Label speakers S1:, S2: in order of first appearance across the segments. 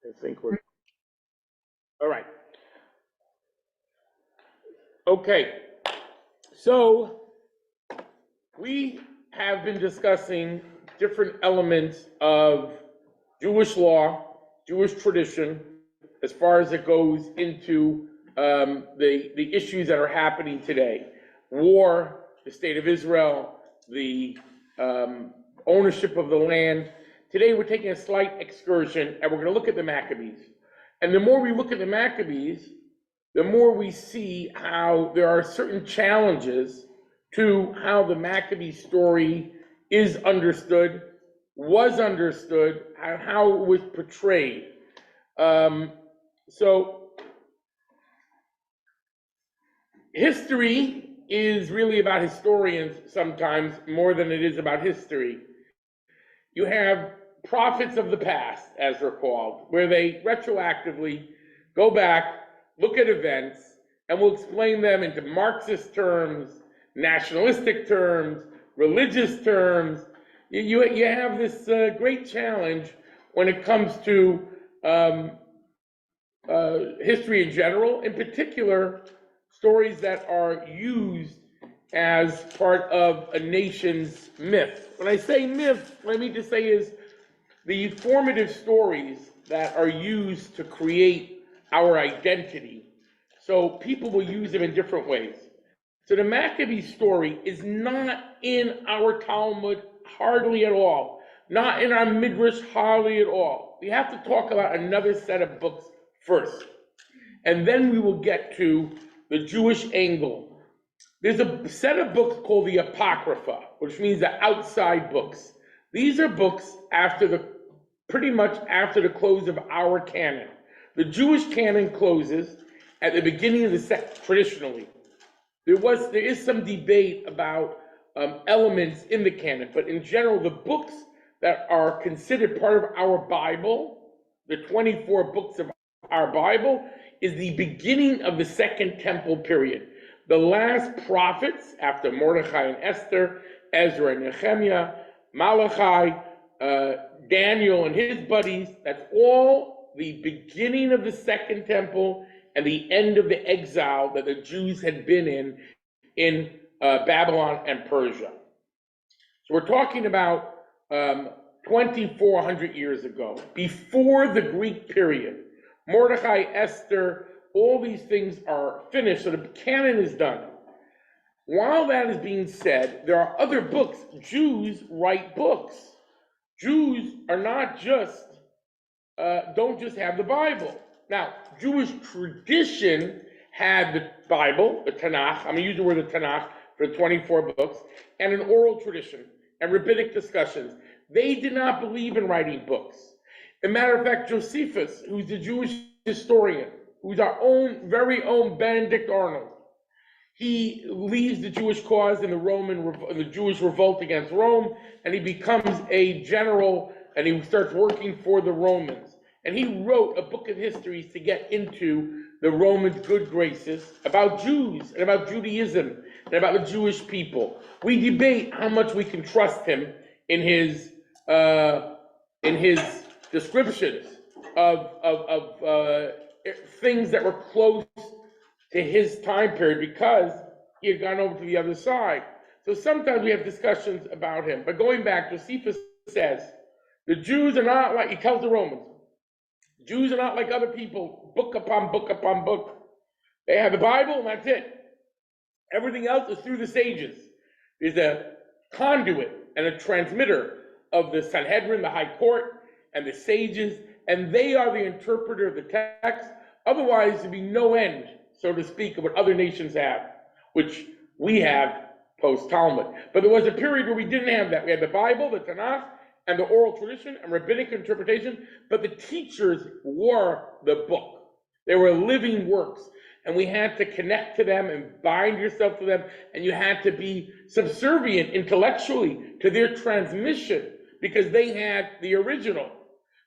S1: I think we're, all right. Okay, so we have been discussing different elements of Jewish law, Jewish tradition, as far as it goes into the issues that are happening today. War, the state of Israel, the ownership of the land. Today we're taking a slight excursion and we're going to look at the Maccabees. And the more we look at the Maccabees, the more we see how there are certain challenges to how the Maccabee story is understood, was understood, and how it was portrayed. So history is really about historians sometimes more than it is about history. You have prophets of the past, as they're called, where they retroactively go back, look at events, and will explain them into Marxist terms, nationalistic terms, religious terms. You have this great challenge when it comes to history in general, in particular, stories that are used as part of a nation's myth. When I say myth, what I mean to say is the formative stories that are used to create our identity. So people will use them in different ways. So the Maccabee story is not in our Talmud hardly at all, not in our Midrash hardly at all. We have to talk about another set of books first, and then we will get to the Jewish angle. There's a set of books called the Apocrypha, which means the outside books. These are books pretty much after the close of our canon. The Jewish canon closes at the beginning of the sect, traditionally. There is some debate about elements in the canon, but in general, the books that are considered part of our Bible, the 24 books of our Bible, is the beginning of the Second Temple period. The last prophets, after Mordechai and Esther, Ezra and Nehemiah, Malachi, Daniel and his buddies, that's all the beginning of the Second Temple and the end of the exile that the Jews had been in Babylon and Persia. So we're talking about 2,400 years ago, before the Greek period. Mordechai, Esther, all these things are finished, so the canon is done. While that is being said, there are other books. Jews write books. Jews are not just, don't just have the Bible. Now, Jewish tradition had the Bible, the Tanakh, I'm going to use the word the Tanakh for 24 books, and an oral tradition and rabbinic discussions. They did not believe in writing books. As a matter of fact, Josephus, who's the Jewish historian, who's our very own Benedict Arnold, he leaves the Jewish cause in the Jewish revolt against Rome, and he becomes a general, and he starts working for the Romans. And he wrote a book of histories to get into the Romans' good graces about Jews and about Judaism and about the Jewish people. We debate how much we can trust him in his descriptions of things that were close to his time period because he had gone over to the other side. So sometimes we have discussions about him. But going back, Josephus says, the Jews are not like, he tells the Romans, Jews are not like other people, book upon book upon book. They have the Bible and that's it. Everything else is through the sages. There's a conduit and a transmitter of the Sanhedrin, the high court, and the sages, and they are the interpreter of the text. Otherwise, there'd be no end, so to speak, of what other nations have, which we have post-Talmud. But there was a period where we didn't have that. We had the Bible, the Tanakh, and the oral tradition and rabbinic interpretation, but the teachers were the book. They were living works, and we had to connect to them and bind yourself to them, and you had to be subservient intellectually to their transmission because they had the original.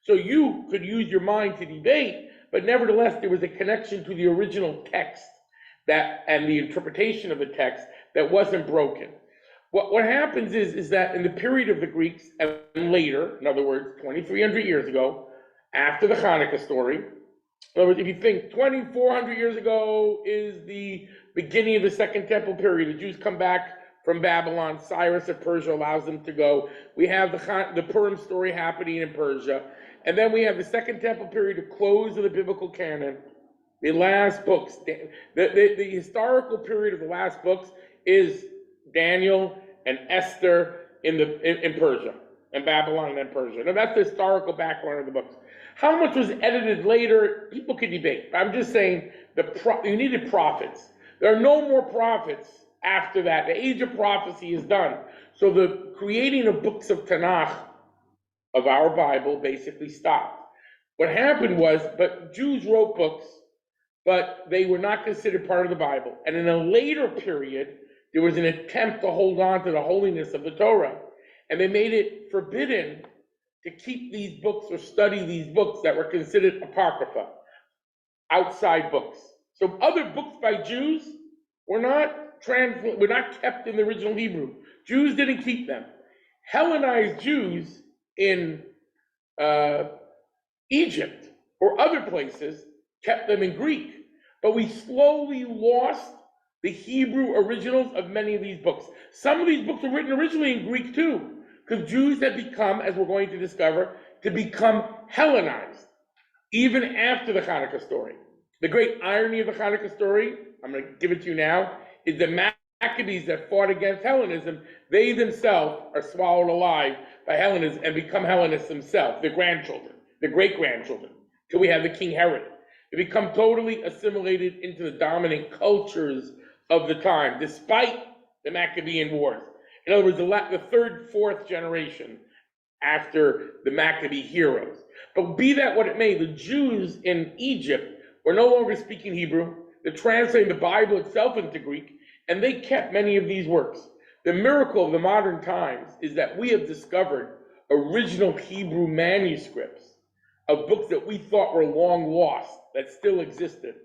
S1: So you could use your mind to debate, but nevertheless, there was a connection to the original text and the interpretation of the text that wasn't broken. What happens is that in the period of the Greeks and later, in other words, 2,300 years ago, after the Hanukkah story. In other words, if you think 2,400 years ago is the beginning of the Second Temple period, the Jews come back from Babylon, Cyrus of Persia allows them to go. We have the Purim story happening in Persia, and then we have the Second Temple period, the close of the biblical canon, the last books. The historical period of the last books is Daniel and Esther in Persia, and Babylon and Persia. Now that's the historical background of the books. How much was edited later, people could debate. But I'm just saying, you needed prophets. There are no more prophets after that. The age of prophecy is done. So the creating of books of Tanakh, of our Bible, basically stopped. What happened was, but Jews wrote books, but they were not considered part of the Bible. And in a later period, there was an attempt to hold on to the holiness of the Torah. And they made it forbidden to keep these books or study these books that were considered apocrypha, outside books. So other books by Jews were not kept in the original Hebrew. Jews didn't keep them. Hellenized Jews in Egypt or other places kept them in Greek. But we slowly lost the Hebrew originals of many of these books. Some of these books were written originally in Greek too, because Jews had become, as we're going to discover, to become Hellenized, even after the Hanukkah story. The great irony of the Hanukkah story, I'm going to give it to you now, is the Maccabees that fought against Hellenism, they themselves are swallowed alive by Hellenism and become Hellenists themselves, their grandchildren, their great-grandchildren, till we have the King Herod. They become totally assimilated into the dominant cultures of the time, despite the Maccabean Wars. In other words, the third, fourth generation after the Maccabee heroes. But be that what it may, the Jews in Egypt were no longer speaking Hebrew. They're translating the Bible itself into Greek, and they kept many of these works. The miracle of the modern times is that we have discovered original Hebrew manuscripts of books that we thought were long lost that still existed.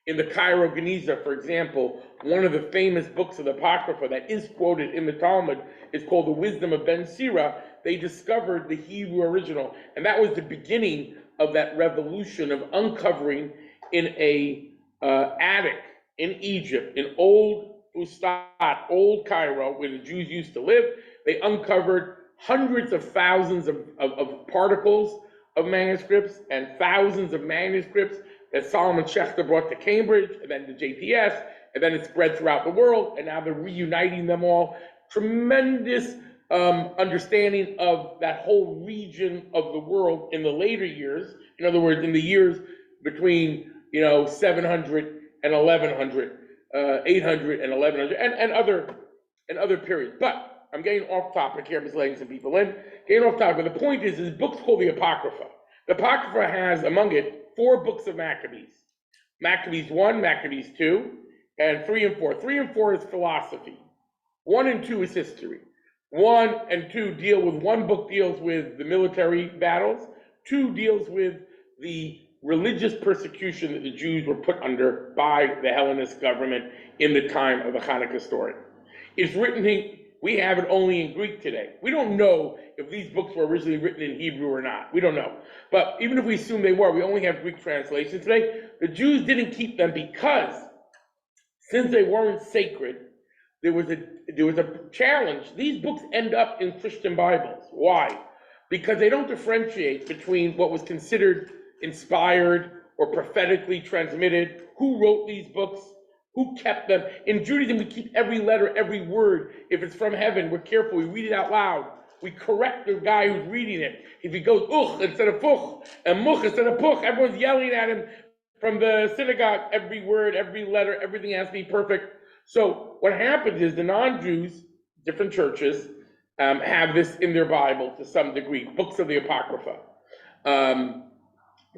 S1: In the Cairo Geniza, for example, one of the famous books of the Apocrypha that is quoted in the Talmud is called The Wisdom of Ben Sira. They discovered the Hebrew original, and that was the beginning of that revolution of uncovering in a attic in Egypt, in old Fustat, old Cairo, where the Jews used to live. They uncovered hundreds of thousands of particles of manuscripts and thousands of manuscripts that Solomon Schechter brought to Cambridge, and then to JPS, and then it spread throughout the world, and now they're reuniting them all. Tremendous understanding of that whole region of the world in the later years. In other words, in the years between 700 and 1100, 800 and 1100, and other periods. But I'm getting off topic here. I'm just letting some people in. Getting off topic. But the point is books called the Apocrypha. The Apocrypha has among it 4 books of Maccabees. Maccabees 1, Maccabees 2, and 3 and 4. 3 and 4 is philosophy. 1 and 2 is history. 1 and 2 deal with, one book deals with the military battles. 2 deals with the religious persecution that the Jews were put under by the Hellenist government in the time of the Hanukkah story. It's written we have it only in Greek today. We don't know if these books were originally written in Hebrew or not. We don't know. But even if we assume they were, we only have Greek translations today. The Jews didn't keep them because, since they weren't sacred, there was a challenge. These books end up in Christian Bibles. Why? Because they don't differentiate between what was considered inspired or prophetically transmitted, who wrote these books, who kept them. In Judaism, we keep every letter, every word. If it's from heaven, we're careful. We read it out loud. We correct the guy who's reading it. If he goes instead of puch, and much instead of puch, everyone's yelling at him from the synagogue. Every word, every letter, everything has to be perfect. So what happens is the non-Jews, different churches, have this in their Bible to some degree, books of the Apocrypha.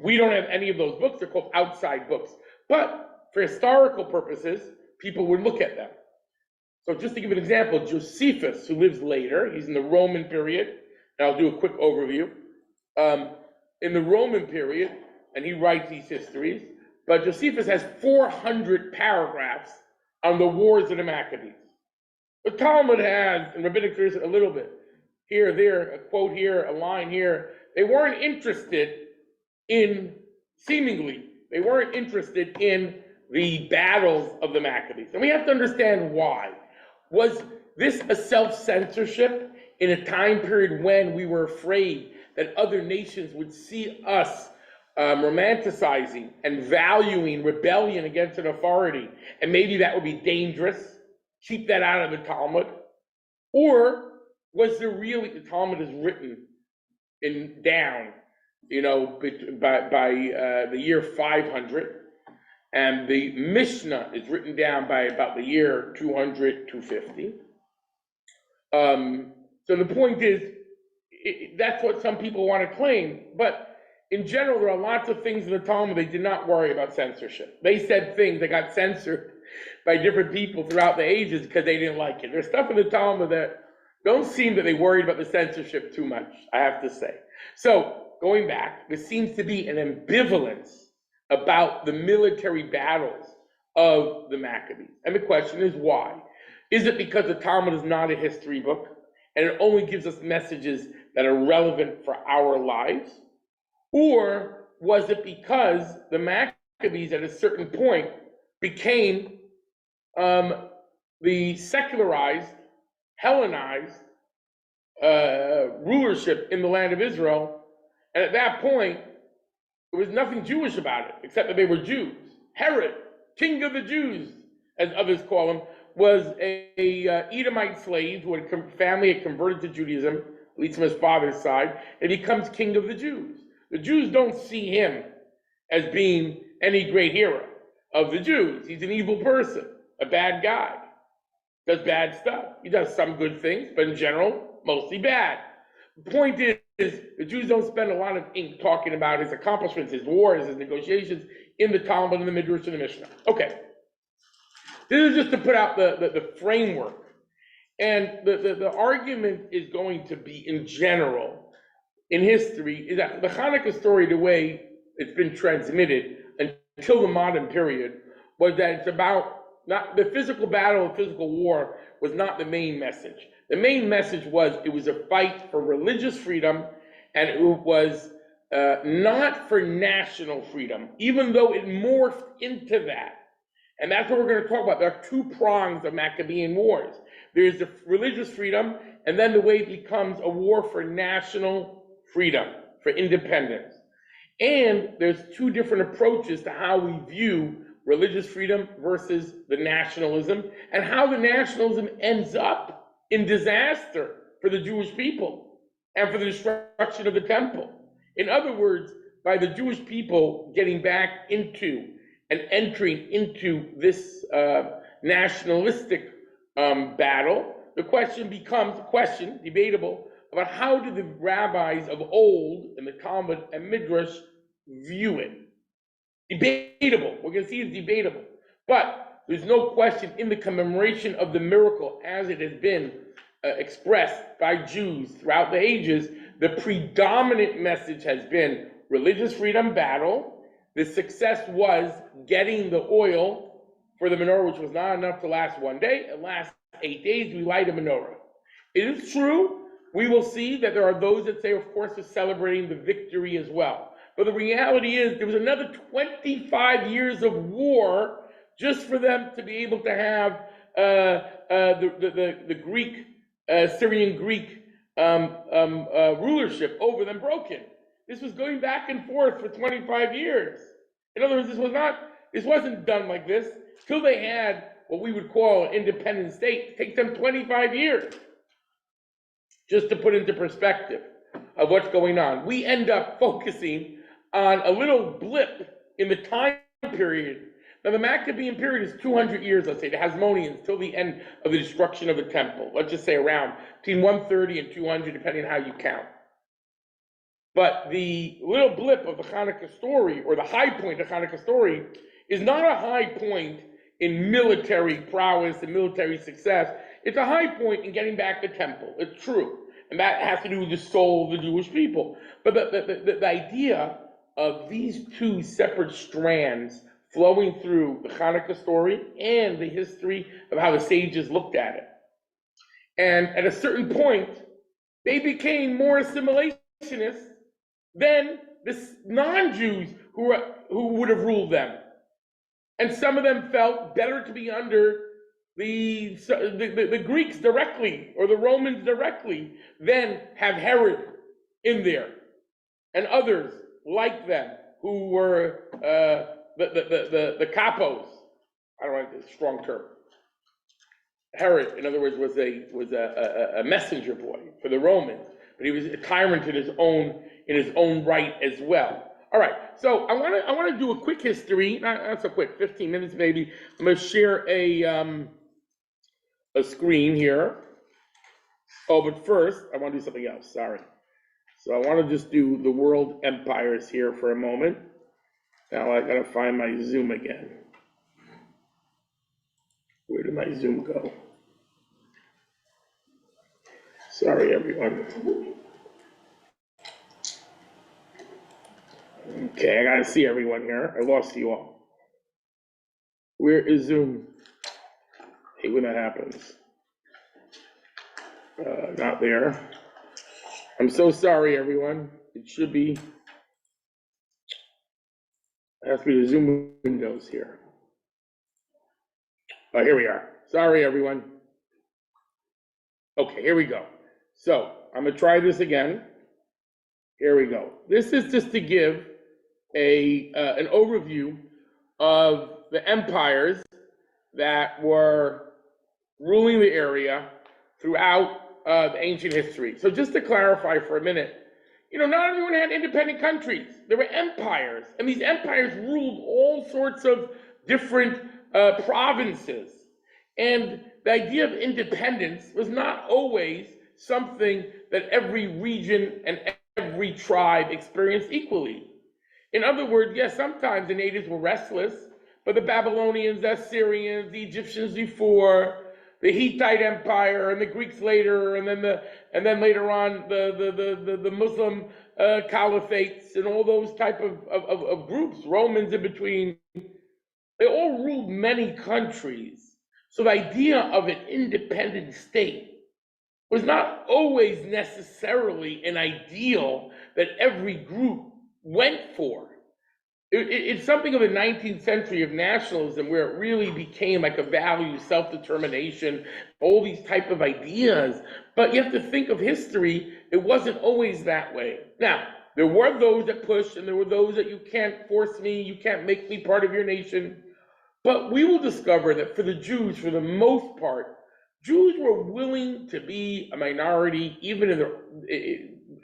S1: We don't have any of those books. They're called outside books. But for historical purposes, people would look at them. So just to give an example, Josephus, who lives later, he's in the Roman period, and I'll do a quick overview. In the Roman period, and he writes these histories, but Josephus has 400 paragraphs on the wars of the Maccabees. The Talmud has, in rabbinic tradition, a little bit. Here, there, a quote here, a line here. They weren't interested in, seemingly, they weren't interested in the battles of the Maccabees. And we have to understand why. Was this a self-censorship in a time period when we were afraid that other nations would see us romanticizing and valuing rebellion against an authority, and maybe that would be dangerous? Keep that out of the Talmud. Or was there really, the Talmud is written down, by the year 500, and the Mishnah is written down by about the year 200, 250. So the point is, that's what some people want to claim, but in general, there are lots of things in the Talmud they did not worry about censorship. They said things that got censored by different people throughout the ages because they didn't like it. There's stuff in the Talmud that don't seem that they worried about the censorship too much, I have to say. So, going back, there seems to be an ambivalence about the military battles of the Maccabees. And the question is why? Is it because the Talmud is not a history book and it only gives us messages that are relevant for our lives? Or was it because the Maccabees at a certain point became the secularized, Hellenized rulership in the land of Israel, and at that point, there was nothing Jewish about it, except that they were Jews. Herod, king of the Jews, as others call him, was a Edomite slave who family had converted to Judaism, at least from his father's side, and becomes king of the Jews. The Jews don't see him as being any great hero of the Jews. He's an evil person, a bad guy, does bad stuff. He does some good things, but in general, mostly bad. The point is, the Jews don't spend a lot of ink talking about his accomplishments, his wars, his negotiations in the Talmud, in the Midrash, and the Mishnah. Okay. This is just to put out the framework. And the argument is going to be, in general, in history, is that the Hanukkah story, the way it's been transmitted until the modern period, was that it's about not the physical battle, physical war was not the main message. The main message was it was a fight for religious freedom, and it was not for national freedom, even though it morphed into that. And that's what we're going to talk about. There are two prongs of Maccabean wars. There's the religious freedom, and then the way it becomes a war for national freedom, for independence. And there's two different approaches to how we view religious freedom versus the nationalism, and how the nationalism ends up in disaster for the Jewish people and for the destruction of the temple. In other words, by the Jewish people getting back into and entering into this nationalistic battle, the question becomes a question, debatable, about how did the rabbis of old in the Talmud and Midrash view it. Debatable. We're going to see it's debatable. But there's no question in the commemoration of the miracle as it has been expressed by Jews throughout the ages, the predominant message has been religious freedom battle. The success was getting the oil for the menorah, which was not enough to last one day. It lasts 8 days. We light a menorah. It is true. We will see that there are those that say, of course, we're celebrating the victory as well. But the reality is there was another 25 years of war just for them to be able to have the Greek, Syrian Greek rulership over them broken. This was going back and forth for 25 years. In other words, this wasn't done like this till they had what we would call an independent state. It takes them 25 years. Just to put into perspective of what's going on. We end up focusing on a little blip in the time period. Now, the Maccabean period is 200 years, let's say, the Hasmoneans, till the end of the destruction of the temple. Let's just say around between 130 and 200, depending on how you count. But the little blip of the Hanukkah story, or the high point of the Hanukkah story, is not a high point in military prowess and military success. It's a high point in getting back the temple. It's true. And that has to do with the soul of the Jewish people. But the idea of these two separate strands flowing through the Hanukkah story and the history of how the sages looked at it. And at a certain point, they became more assimilationists than the non-Jews who would have ruled them. And some of them felt better to be under the Greeks directly or the Romans directly than have Herod in there. And others like them who were the capos. I don't like this strong term. Herod, in other words, was a messenger boy for the Romans, but he was a tyrant in his own right as well. All right, so I want to do a quick history, not so quick, 15 minutes maybe. I'm going to share a screen here. Oh, but first I want to do something else. Sorry. So I want to just do the world empires here for a moment. Now I got to find my Zoom again. Where did my Zoom go? Sorry, everyone. Okay, I gotta see everyone here. I lost you all. Where is Zoom? Hey, when that happens. Not there. I'm so sorry, everyone. It should be. It has to be the Zoom windows here. Oh, here we are. Sorry, everyone. Okay, here we go. So I'm gonna try this again. Here we go. This is just to give an overview of the empires that were ruling the area throughout the ancient history. So just to clarify for a minute, not everyone had independent countries. There were empires, and these empires ruled all sorts of different provinces. And the idea of independence was not always something that every region and every tribe experienced equally. In other words, yes, sometimes the natives were restless, but the Babylonians, the Assyrians, the Egyptians before, the Hittite Empire, and the Greeks later, and then later on the Muslim caliphates and all those type of groups, Romans in between, they all ruled many countries. So the idea of an independent state was not always necessarily an ideal that every group went for. It's something of the 19th century of nationalism where it really became like a value, self-determination, all these type of ideas. But you have to think of history, it wasn't always that way. Now, there were those that pushed, and there were those that you can't force me, you can't make me part of your nation. But we will discover that for the Jews, for the most part, Jews were willing to be a minority, even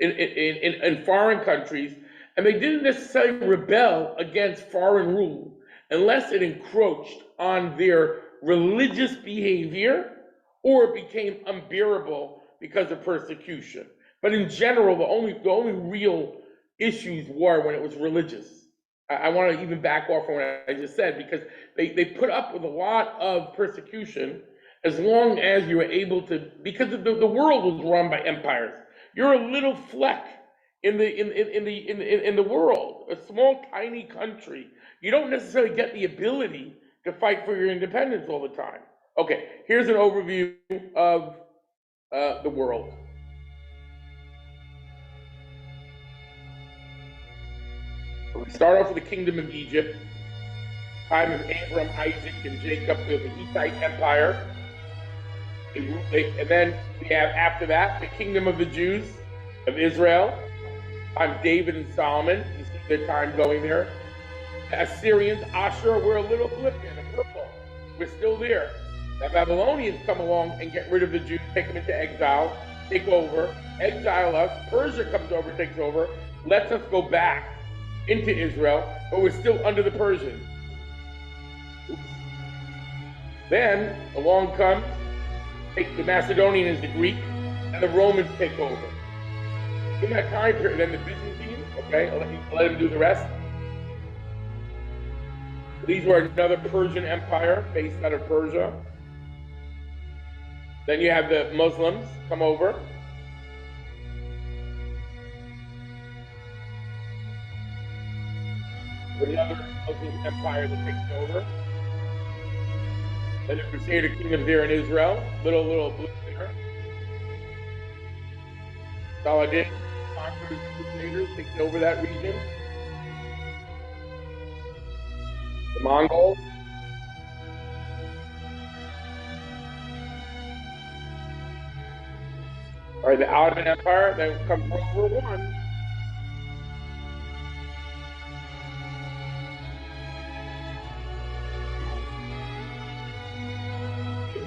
S1: in foreign countries, and they didn't necessarily rebel against foreign rule unless it encroached on their religious behavior or it became unbearable because of persecution. But in general, the only real issues were when it was religious. I want to even back off from what I just said, because they put up with a lot of persecution as long as you were able to, because the world was run by empires. You're a little fleck in the world, a small tiny country. You don't necessarily get the ability to fight for your independence all the time. Okay, here's an overview of the world. We start off with the kingdom of Egypt, time of Abram, Isaac, and Jacob, the Hittite Empire. And then we have, after that, the kingdom of the Jews of Israel, time David and Solomon. You see their time going there. The Assyrians, Ashur, we're a little blip in the purple. We're still there. The Babylonians come along and get rid of the Jews, take them into exile, take over, exile us. Persia comes over, takes over, lets us go back into Israel, but we're still under the Persians. Oops. Then along comes, take the Macedonians, the Greek, and the Romans take over. In that time period, then the Byzantines, okay, I'll let them do the rest. These were another Persian empire based out of Persia. Then you have the Muslims come over. Another Muslim empire that takes over. Then the Crusader kingdom there in Israel, little blue there. Saladin, conquerors, crusaders taking over that region. The Mongols. All right, the Ottoman Empire. Then comes World War I.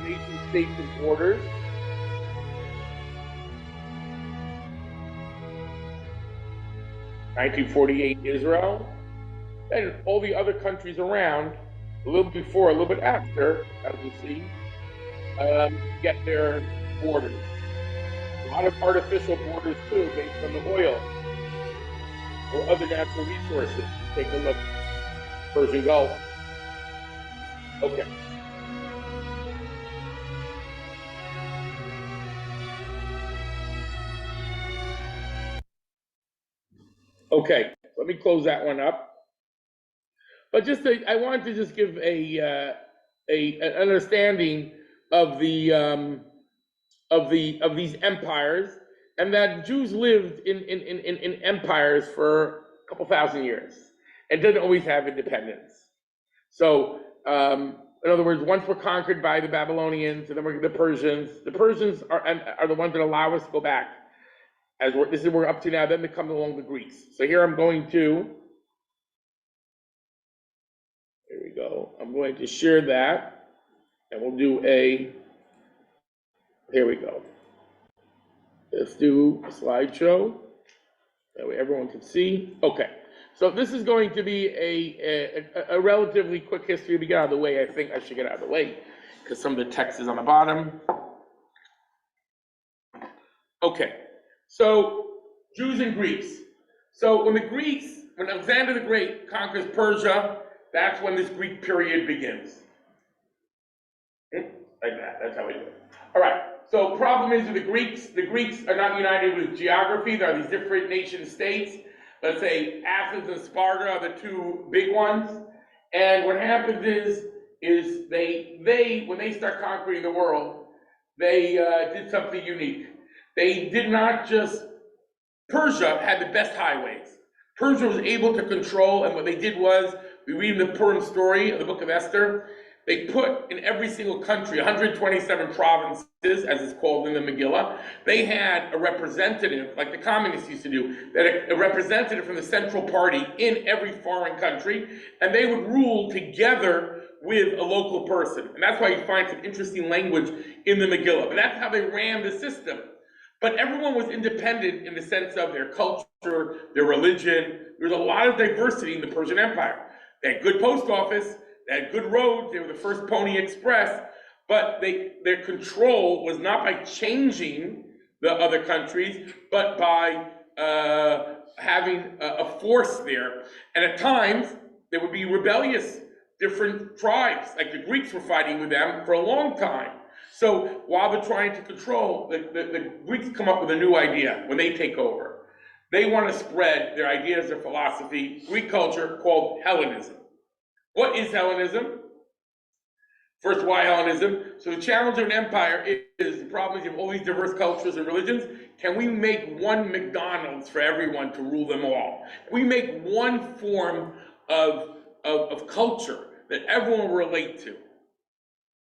S1: Nation states and borders. (1948) Israel, and all the other countries around, a little before, a little bit after, as we see, get their borders. A lot of artificial borders too, based on the oil or other natural resources. Take a look. Persian Gulf. Okay. Okay, let me close that one up. But I wanted to just give an understanding of these empires, and that Jews lived in empires for a couple thousand years and didn't always have independence. So, in other words, once we're conquered by the Babylonians, and then we're the Persians. The Persians are the ones that allow us to go back. This is what we're up to now. Then they come along the Greeks. So here I'm going to. Here we go. I'm going to share that, and we'll do a. Here we go. Let's do a slideshow. That way everyone can see. Okay. So this is going to be a relatively quick history to get out of the way. I think I should get out of the way because some of the text is on the bottom. Okay. So Jews and Greeks. So when Alexander the Great conquers Persia, that's when this Greek period begins. Like that. That's how we do it. All right. So problem is with the Greeks are not united with geography. There are these different nation states. Let's say Athens and Sparta are the two big ones. And what happens is they when they start conquering the world, they did something unique. They did not just, Persia had the best highways. Persia was able to control, and what they did was, we read in the Purim story of the book of Esther, they put in every single country, 127 provinces, as it's called in the Megillah, they had a representative, like the communists used to do, that a representative from the central party in every foreign country, and they would rule together with a local person. And that's why you find some interesting language in the Megillah. But that's how they ran the system. But everyone was independent in the sense of their culture, their religion. There was a lot of diversity in the Persian Empire. They had good post office, they had good roads, they were the first Pony Express, but their control was not by changing the other countries, but by having a force there. And at times, there would be rebellious, different tribes, like the Greeks were fighting with them for a long time. So while they're trying to control, the Greeks come up with a new idea when they take over. They want to spread their ideas, their philosophy, Greek culture, called Hellenism. What is Hellenism? First, why Hellenism? So the challenge of an empire is the problem is you have all these diverse cultures and religions. Can we make one McDonald's for everyone to rule them all? Can we make one form of culture that everyone will relate to?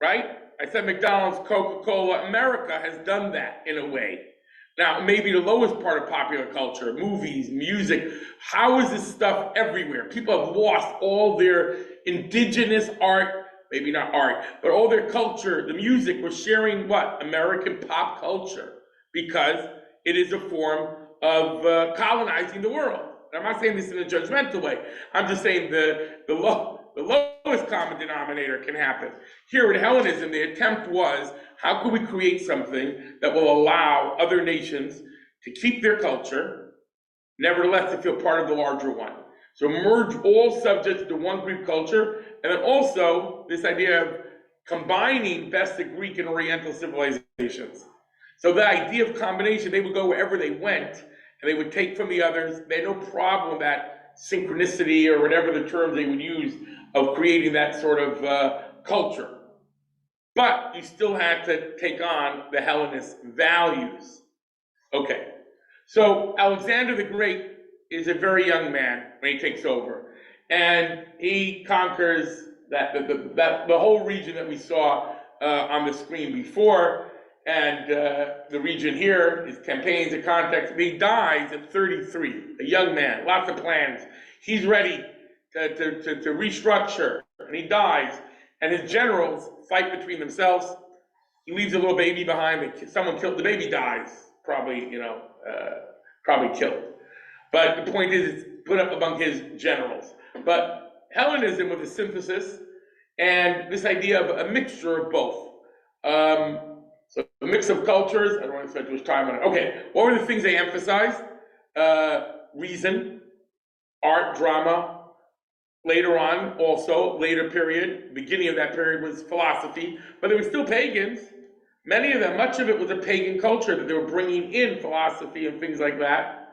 S1: Right? I said McDonald's, Coca-Cola. America has done that in a way. Now, maybe the lowest part of popular culture, movies, music. How is this stuff everywhere? People have lost all their indigenous art, maybe not art, but all their culture, the music. We're sharing what? American pop culture, because it is a form of colonizing the world. And I'm not saying this in a judgmental way. I'm just saying the lowest common denominator can happen. Here in Hellenism, the attempt was, how can we create something that will allow other nations to keep their culture, nevertheless to feel part of the larger one? So merge all subjects into one Greek culture, and then also this idea of combining best of Greek and Oriental civilizations. So the idea of combination, they would go wherever they went, and they would take from the others. They had no problem with that synchronicity, or whatever the terms they would use, of creating that sort of culture. But you still had to take on the Hellenist values. Okay, So Alexander the Great is a very young man when he takes over, and he conquers the whole region that we saw on the screen before, and the region here, his campaigns and context. He dies at 33, a young man, lots of plans. He's ready to restructure, and he dies, and his generals fight between themselves. He leaves a little baby behind. Someone killed the baby, dies, probably probably killed. But the point is, it's put up among his generals. But Hellenism was a synthesis, and this idea of a mixture of both. So a mix of cultures. I don't want to spend too much time on it. Okay, what were the things they emphasized? Reason, art, drama. Later on, also, later period, beginning of that period was philosophy, but they were still pagans. Many of them, much of it was a pagan culture that they were bringing in philosophy and things like that.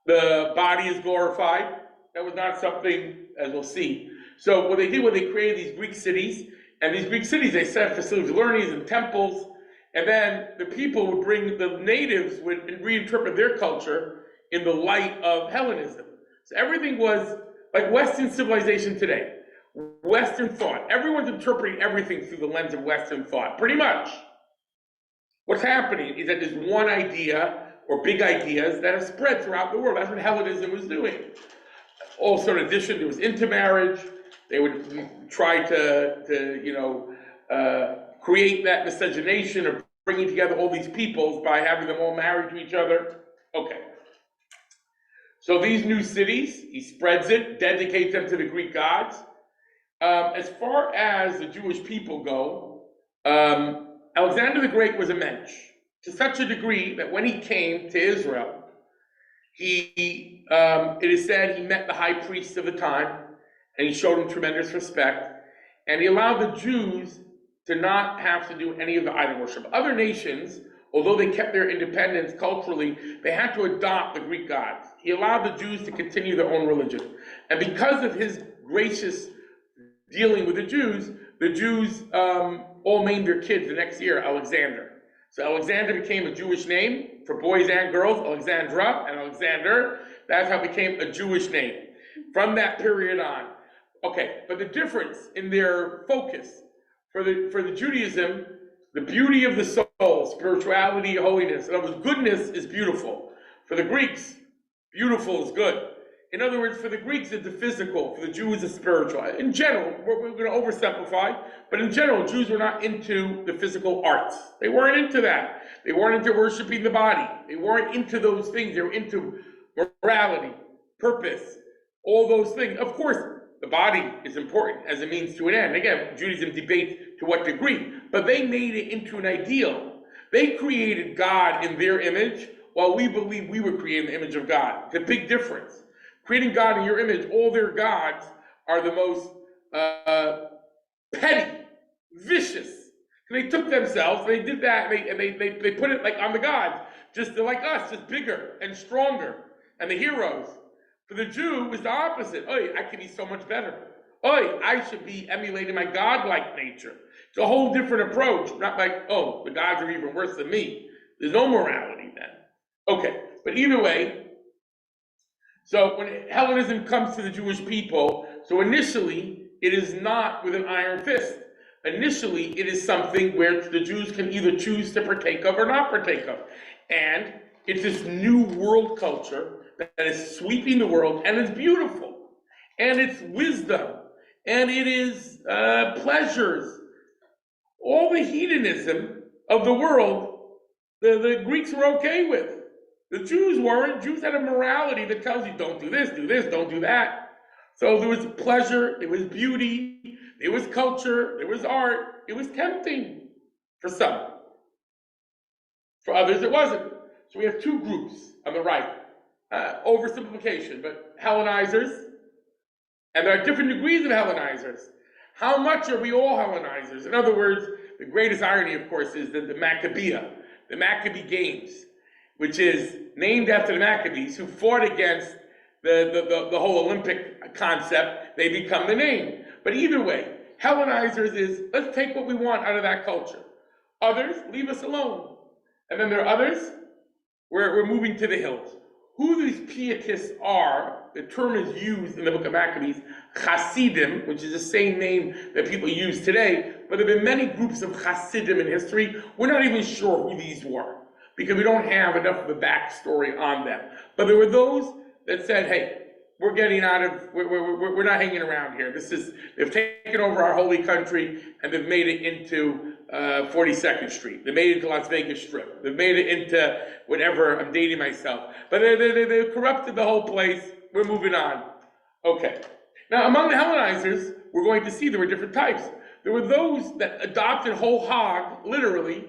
S1: The body is glorified. That was not something, as we'll see. So what they did was they created these Greek cities, and these Greek cities, they set up facilities of learning and temples, and then the people would bring, the natives would reinterpret their culture in the light of Hellenism. So everything was like Western civilization today. Western thought. Everyone's interpreting everything through the lens of Western thought, pretty much. What's happening is that there's one idea or big ideas that have spread throughout the world. That's what Hellenism was doing. Also, in addition, there was intermarriage. They would try to create that miscegenation of bringing together all these peoples by having them all married to each other. Okay. So these new cities, he spreads it, dedicates them to the Greek gods. As far as the Jewish people go, Alexander the Great was a mensch, to such a degree that when he came to Israel, it is said he met the high priest of the time, and he showed him tremendous respect, and he allowed the Jews to not have to do any of the idol worship. Other nations, although they kept their independence culturally, they had to adopt the Greek gods. He allowed the Jews to continue their own religion. And because of his gracious dealing with the Jews all named their kids the next year Alexander. So Alexander became a Jewish name for boys and girls, Alexandra and Alexander. That's how it became a Jewish name from that period on. Okay, but the difference in their focus for the Judaism, the beauty of the soul, spirituality, holiness, in other words, goodness is beautiful. For the Greeks, beautiful is good. In other words, for the Greeks, it's the physical. For the Jews, it's spiritual. In general, we're going to oversimplify, but in general, Jews were not into the physical arts. They weren't into that. They weren't into worshiping the body. They weren't into those things. They were into morality, purpose, all those things. Of course, the body is important as a means to an end. Again, Judaism debates to what degree, but they made it into an ideal. They created God in their image, while we believe we were created in the image of God. It's a big difference. Creating God in your image, all their gods are the most petty, vicious. And they took themselves, they did that, and they put it like on the gods, just like us, just bigger and stronger, and the heroes. For the Jew, it was the opposite. Oh, I could be so much better. Oh, I should be emulating my godlike nature. It's a whole different approach. Not like, oh, the gods are even worse than me. There's no morality then. Okay, but either way, so when Hellenism comes to the Jewish people, so initially, it is not with an iron fist. Initially, it is something where the Jews can either choose to partake of or not partake of. And it's this new world culture that is sweeping the world, and it's beautiful, and it's wisdom, and it is pleasures. All the hedonism of the world, the Greeks were okay with. The Jews weren't. Jews had a morality that tells you, don't do this, don't do that. So there was pleasure, there was beauty, there was culture, there was art. It was tempting for some. For others, it wasn't. So we have two groups on the right. Oversimplification, but Hellenizers, and there are different degrees of Hellenizers. How much are we all Hellenizers? In other words, the greatest irony, of course, is that the Maccabee Games, which is named after the Maccabees, who fought against the whole Olympic concept. They become the name. But either way, Hellenizers is, let's take what we want out of that culture. Others, leave us alone. And then there are others, we're moving to the hills. Who these pietists are, the term is used in the book of Maccabees, Hasidim, which is the same name that people use today, but there have been many groups of Hasidim in history. We're not even sure who these were, because we don't have enough of a backstory on them. But there were those that said, hey, we're getting out of, we're not hanging around here. They've taken over our holy country and they've made it into 42nd Street. They made it into Las Vegas Strip. They've made it into whatever, I'm dating myself. But they corrupted the whole place. We're moving on. Okay. Now, among the Hellenizers, we're going to see there were different types. There were those that adopted whole hog, literally,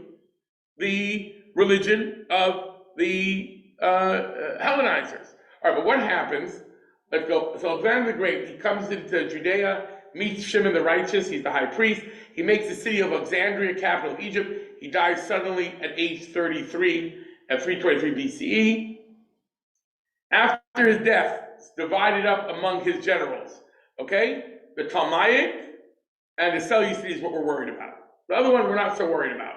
S1: the religion of the Hellenizers. All right, but what happens? Let's go. So Alexander the Great, he comes into Judea, meets Shimon the Righteous, he's the high priest. He makes the city of Alexandria capital of Egypt. He dies suddenly at age 33 at 323 BCE. After his death, it's divided up among his generals. Okay? The Ptolemaic and the Seleucids is what we're worried about. The other one we're not so worried about.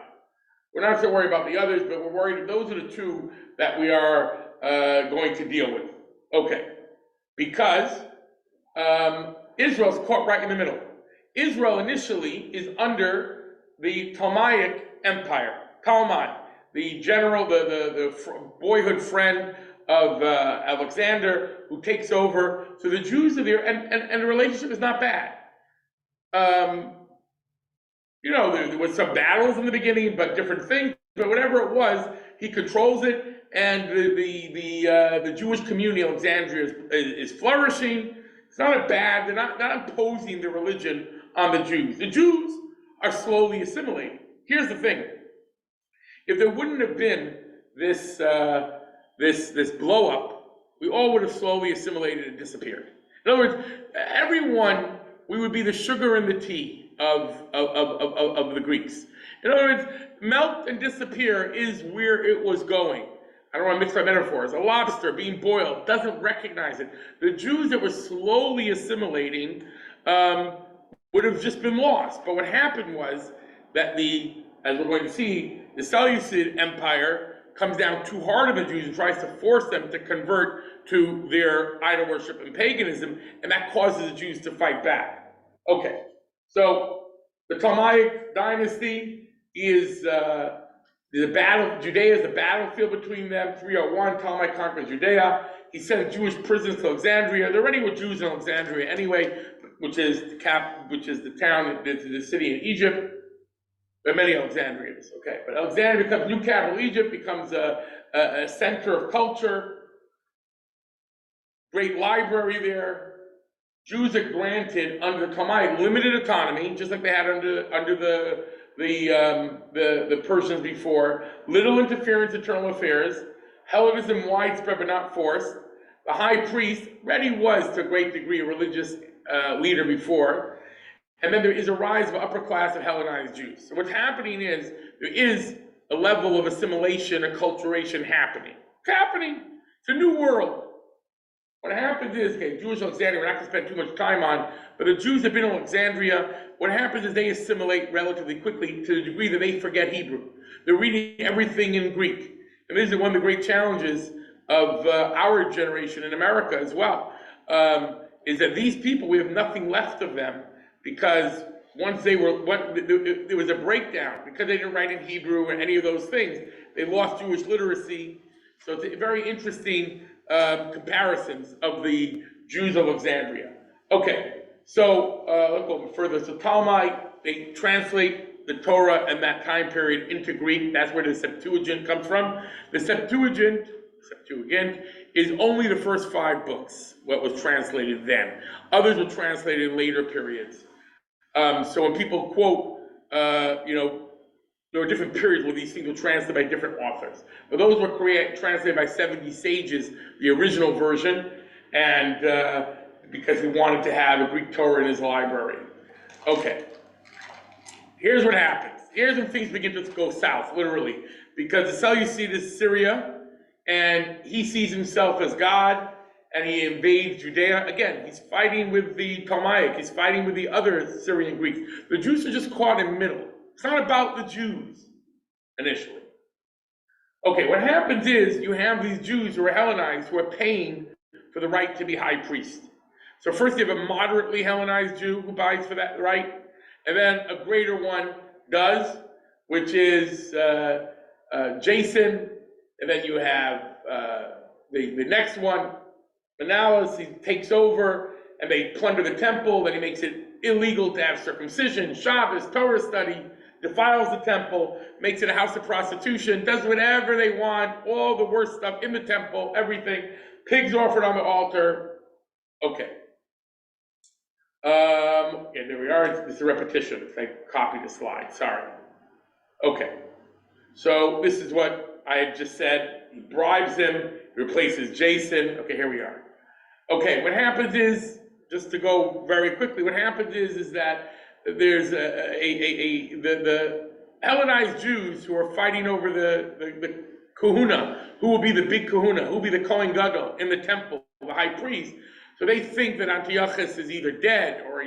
S1: We're not so worried about the others, but we're worried. Those are the two that we are going to deal with. Okay. Because Israel's caught right in the middle. Israel initially is under the Ptolemaic Empire. Ptolemy, the general, the boyhood friend of Alexander, who takes over. So the Jews are there, and the relationship is not bad. There was some battles in the beginning, but different things. But whatever it was, he controls it. And the Jewish community of Alexandria is flourishing. It's not bad. They're not imposing their religion on the Jews. The Jews are slowly assimilating. Here's the thing: if there wouldn't have been this blow up, we all would have slowly assimilated and disappeared. In other words, everyone, we would be the sugar in the tea of the Greeks. In other words, melt and disappear is where it was going. I don't want to mix my metaphors. A lobster being boiled doesn't recognize it. The Jews that were slowly assimilating would have just been lost. But what happened was that as we're going to see, the Seleucid Empire comes down too hard on the Jews and tries to force them to convert to their idol worship and paganism, and that causes the Jews to fight back. Okay, so the Ptolemaic dynasty is Judea is the battlefield between them. 301, Ptolemy conquers Judea. He sends Jewish prisoners to Alexandria. There already were Jews in Alexandria anyway, which is the town, the city in Egypt. There are many Alexandrians, okay. But Alexandria becomes new capital. Egypt becomes a center of culture. Great library there. Jews are granted under the Ptolemaic limited autonomy, just like they had under the Persians before. Little interference in internal affairs. Hellenism widespread but not forced. The high priest already was to a great degree a religious leader before. And then there is a rise of upper class of Hellenized Jews. So what's happening is there is a level of assimilation, acculturation happening. It's happening. It's a new world. What happens is, okay, Jewish Alexandria, we're not going to spend too much time on, but the Jews have been in Alexandria. What happens is they assimilate relatively quickly to the degree that they forget Hebrew. They're reading everything in Greek. And this is one of the great challenges of our generation in America as well, is that these people, we have nothing left of them because once there was a breakdown, because they didn't write in Hebrew or any of those things, they lost Jewish literacy. So it's a very interesting comparisons of the Jews of Alexandria. Okay, so let's go a bit further. So Ptolemy, they translate the Torah and that time period into Greek. That's where the Septuagint comes from. The Septuagint is only the first 5 books, what was translated then. Others were translated in later periods. So when people quote, there were different periods where these things were translated by different authors. But those were translated by 70 sages, the original version, and because he wanted to have a Greek Torah in his library. Okay, here's what happens. Here's when things begin to go south, literally, because the Seleucid is Syria, and he sees himself as God, and he invades Judea. Again, he's fighting with the Ptolemaic, he's fighting with the other Syrian Greeks. The Jews are just caught in the middle. It's not about the Jews, initially. Okay, what happens is you have these Jews who are Hellenized who are paying for the right to be high priest. So first you have a moderately Hellenized Jew who buys for that right, and then a greater one does, which is Jason, and then you have the next one, Manalas, he takes over, and they plunder the temple, then he makes it illegal to have circumcision, Shabbos, Torah study, defiles the temple, makes it a house of prostitution, does whatever they want, all the worst stuff in the temple, everything, pigs offered on the altar. Okay. Yeah, there we are. It's a repetition. I copied the slide. Sorry. Okay. So this is what I had just said. He bribes him, replaces Jason. Okay, here we are. Okay, what happens is, just to go very quickly, what happens is that there's the Hellenized Jews who are fighting over the kahuna, who will be the big kahuna, who will be the Kohen Gadol in the temple, the high priest. So they think that Antiochus is either dead or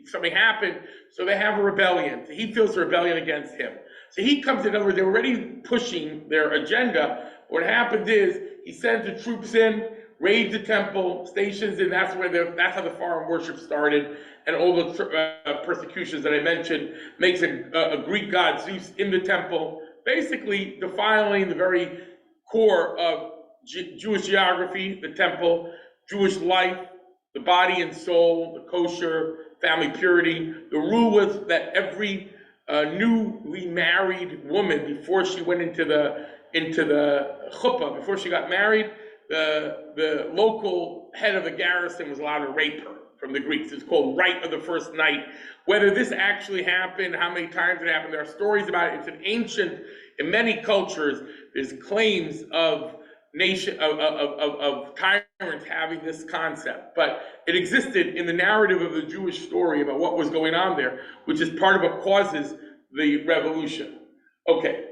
S1: something happened, so they have a rebellion. So he feels a rebellion against him. So he comes in, over, they're already pushing their agenda. What happens is he sends the troops in, raids the temple, stations, and that's how the foreign worship started, and all the persecutions that I mentioned, makes a Greek god Zeus in the temple, basically defiling the very core of Jewish geography, the temple, Jewish life, the body and soul, the kosher, family purity. The rule was that every newly married woman, before she went into the chuppah, before she got married, the local head of the garrison was allowed to rape her from the Greeks. It's called rite of the first night. Whether this actually happened, how many times it happened, there are stories about it. It's an ancient, in many cultures, there's claims of tyrants having this concept, but it existed in the narrative of the Jewish story about what was going on there, which is part of what causes the revolution. Okay,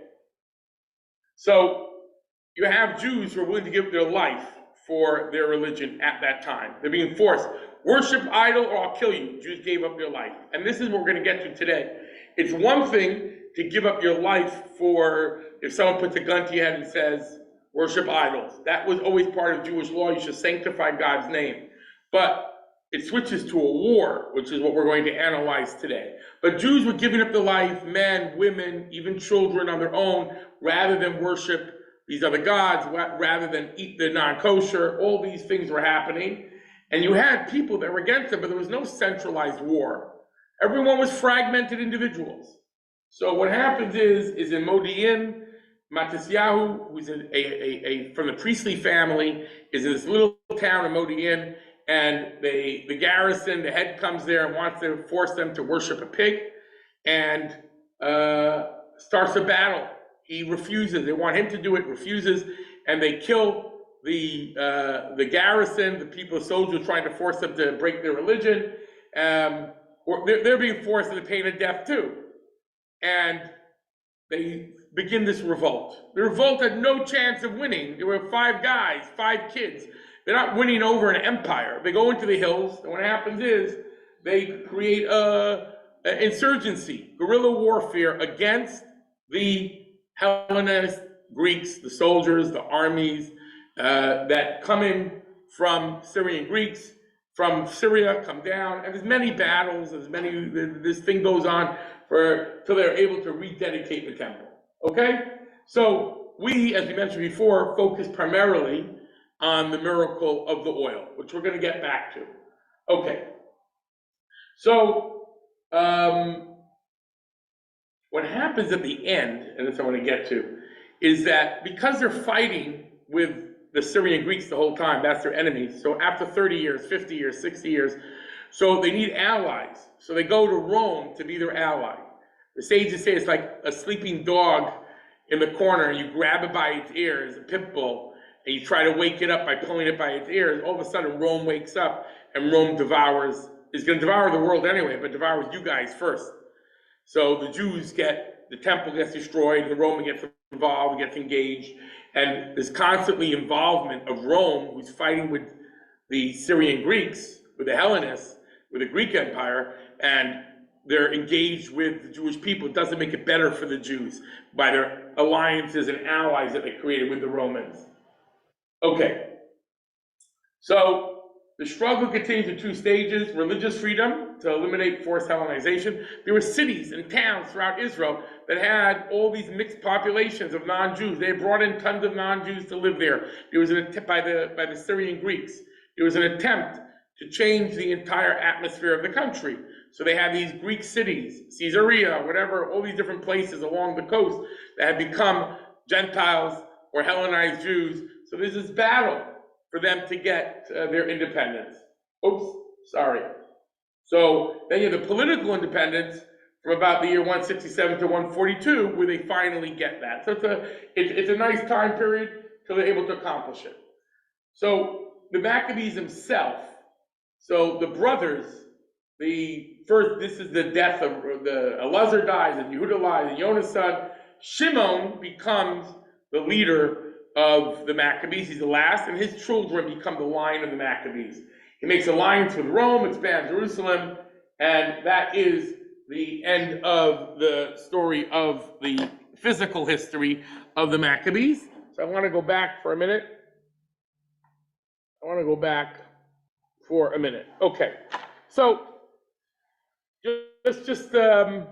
S1: so you have Jews who are willing to give their life for their religion at that time. They're being forced. Worship idol or I'll kill you. Jews gave up their life. And this is what we're going to get to today. It's one thing to give up your life for, if someone puts a gun to your head and says, worship idols. That was always part of Jewish law. You should sanctify God's name. But it switches to a war, which is what we're going to analyze today. But Jews were giving up their life, men, women, even children on their own, rather than worship these other gods, rather than eat the non-kosher. All these things were happening. And you had people that were against them, but there was no centralized war. Everyone was fragmented individuals. So what happens is in Modi'in, Matisyahu, who's from the priestly family, is in this little town of Modi'in, and the garrison, the head comes there and wants to force them to worship a pig, and starts a battle. He refuses. They want him to do it, refuses, and they kill the garrison, the people, soldiers trying to force them to break their religion. They're being forced to the pain of death too. And they begin this revolt. The revolt had no chance of winning. There were 5 guys, 5 kids. They're not winning over an empire. They go into the hills, and what happens is they create an insurgency, guerrilla warfare against the Hellenist Greeks, the soldiers, the armies that come in from Syrian Greeks, from Syria, come down, and there's many battles, this thing goes on till they're able to rededicate the temple. Okay? So we, as we mentioned before, focus primarily on the miracle of the oil, which we're going to get back to. Okay. So what happens at the end, and that's what I want to get to, is that because they're fighting with the Syrian Greeks the whole time, that's their enemy. So after 30 years, 50 years, 60 years, so they need allies. So they go to Rome to be their ally. The sages say it's like a sleeping dog in the corner, and you grab it by its ears, a pit bull, and you try to wake it up by pulling it by its ears. All of a sudden, Rome wakes up, and Rome is going to devour the world anyway, but devours you guys first. So the the temple gets destroyed, the Roman gets involved, gets engaged, and there's constantly involvement of Rome, who's fighting with the Syrian Greeks, with the Hellenists, with the Greek Empire, and they're engaged with the Jewish people. It doesn't make it better for the Jews by their alliances and allies that they created with the Romans. Okay, so the struggle continues in two stages: religious freedom to eliminate forced Hellenization. There were cities and towns throughout Israel that had all these mixed populations of non-Jews. They brought in tons of non-Jews to live there. There was an attempt by the Syrian Greeks. There was an attempt to change the entire atmosphere of the country. So they had these Greek cities, Caesarea, whatever, all these different places along the coast that had become Gentiles or Hellenized Jews. So there's this battle for them to get their independence. Oops, sorry. So then you have the political independence from about the year 167 to 142, where they finally get that. So it's a nice time period till they're able to accomplish it. So the Maccabees themselves, so the brothers, this is the death of Elazar dies, and Yehuda dies, and Jonah's son. Shimon becomes the leader of the Maccabees. He's the last, and his children become the line of the Maccabees. He makes alliance with Rome, expands Jerusalem, and that is the end of the story of the physical history of the Maccabees. So I want to go back for a minute. Okay, so just the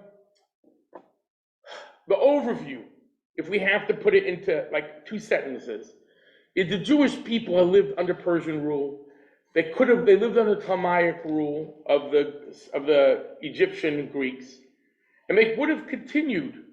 S1: overview, if we have to put it into like two sentences, is the Jewish people have lived under Persian rule. They lived under Ptolemaic rule of the Egyptian Greeks, and they would have continued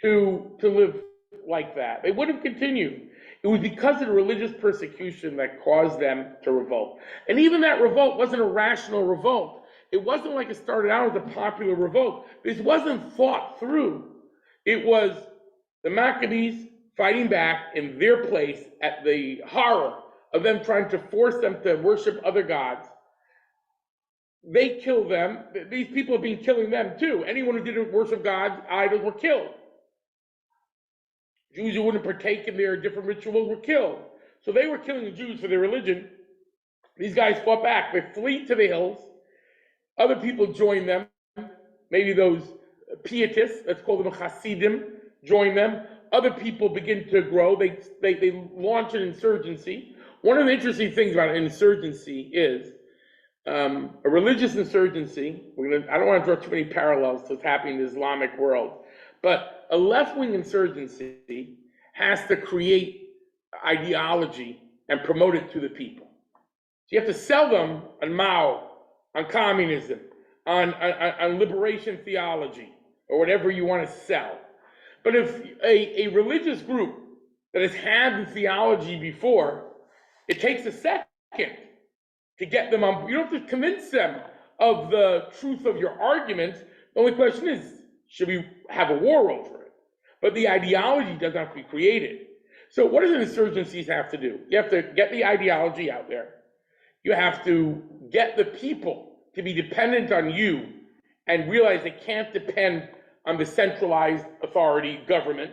S1: to live like that. They would have continued. It was because of the religious persecution that caused them to revolt. And even that revolt wasn't a rational revolt. It wasn't like it started out as a popular revolt. This wasn't thought through. It was the Maccabees fighting back in their place at the horror of them trying to force them to worship other gods. They kill them. These people have been killing them too. Anyone who didn't worship gods, idols, were killed. Jews who wouldn't partake in their different rituals were killed. So they were killing the Jews for their religion. These guys fought back. They flee to the hills. Other people join them. Maybe those pietists, let's call them Hasidim, join them. Other people begin to grow. They launch an insurgency. One of the interesting things about an insurgency is a religious insurgency. I don't want to draw too many parallels to what's happening in the Islamic world, but a left-wing insurgency has to create ideology and promote it to the people. So you have to sell them on Mao, on communism, on liberation theology, or whatever you want to sell. But if a religious group that has had the theology before, it takes a second to get them on. You don't have to convince them of the truth of your arguments. The only question is, should we have a war over it? But the ideology doesn't have to be created. So what does an insurgency have to do? You have to get the ideology out there. You have to get the people to be dependent on you and realize they can't depend on the centralized authority government.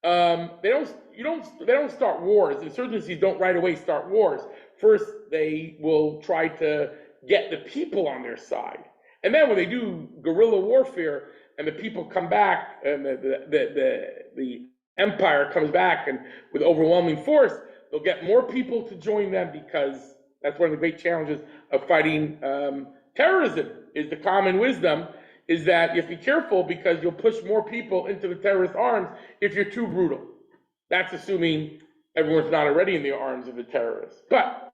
S1: They don't start wars. Insurgencies don't right away start wars. First, they will try to get the people on their side. And then when they do guerrilla warfare and the people come back and the empire comes back and with overwhelming force, they'll get more people to join them, because that's one of the great challenges of fighting terrorism, is the common wisdom is that you have to be careful, because you'll push more people into the terrorist arms if you're too brutal. That's assuming everyone's not already in the arms of the terrorists. But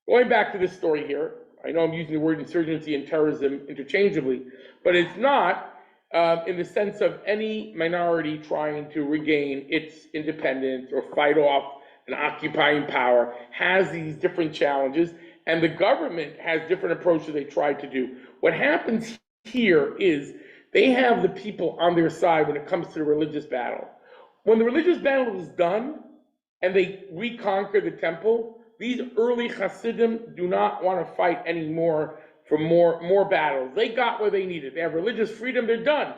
S1: going back to this story here, I know I'm using the word insurgency and terrorism interchangeably, but it's not in the sense of any minority trying to regain its independence or fight off an occupying power has these different challenges, and the government has different approaches they try to do. What happens here is they have the people on their side when it comes to the religious battle. When the religious battle is done and they reconquer the temple, these early Hasidim do not want to fight anymore for more battles. They got what they needed. They have religious freedom, they're done.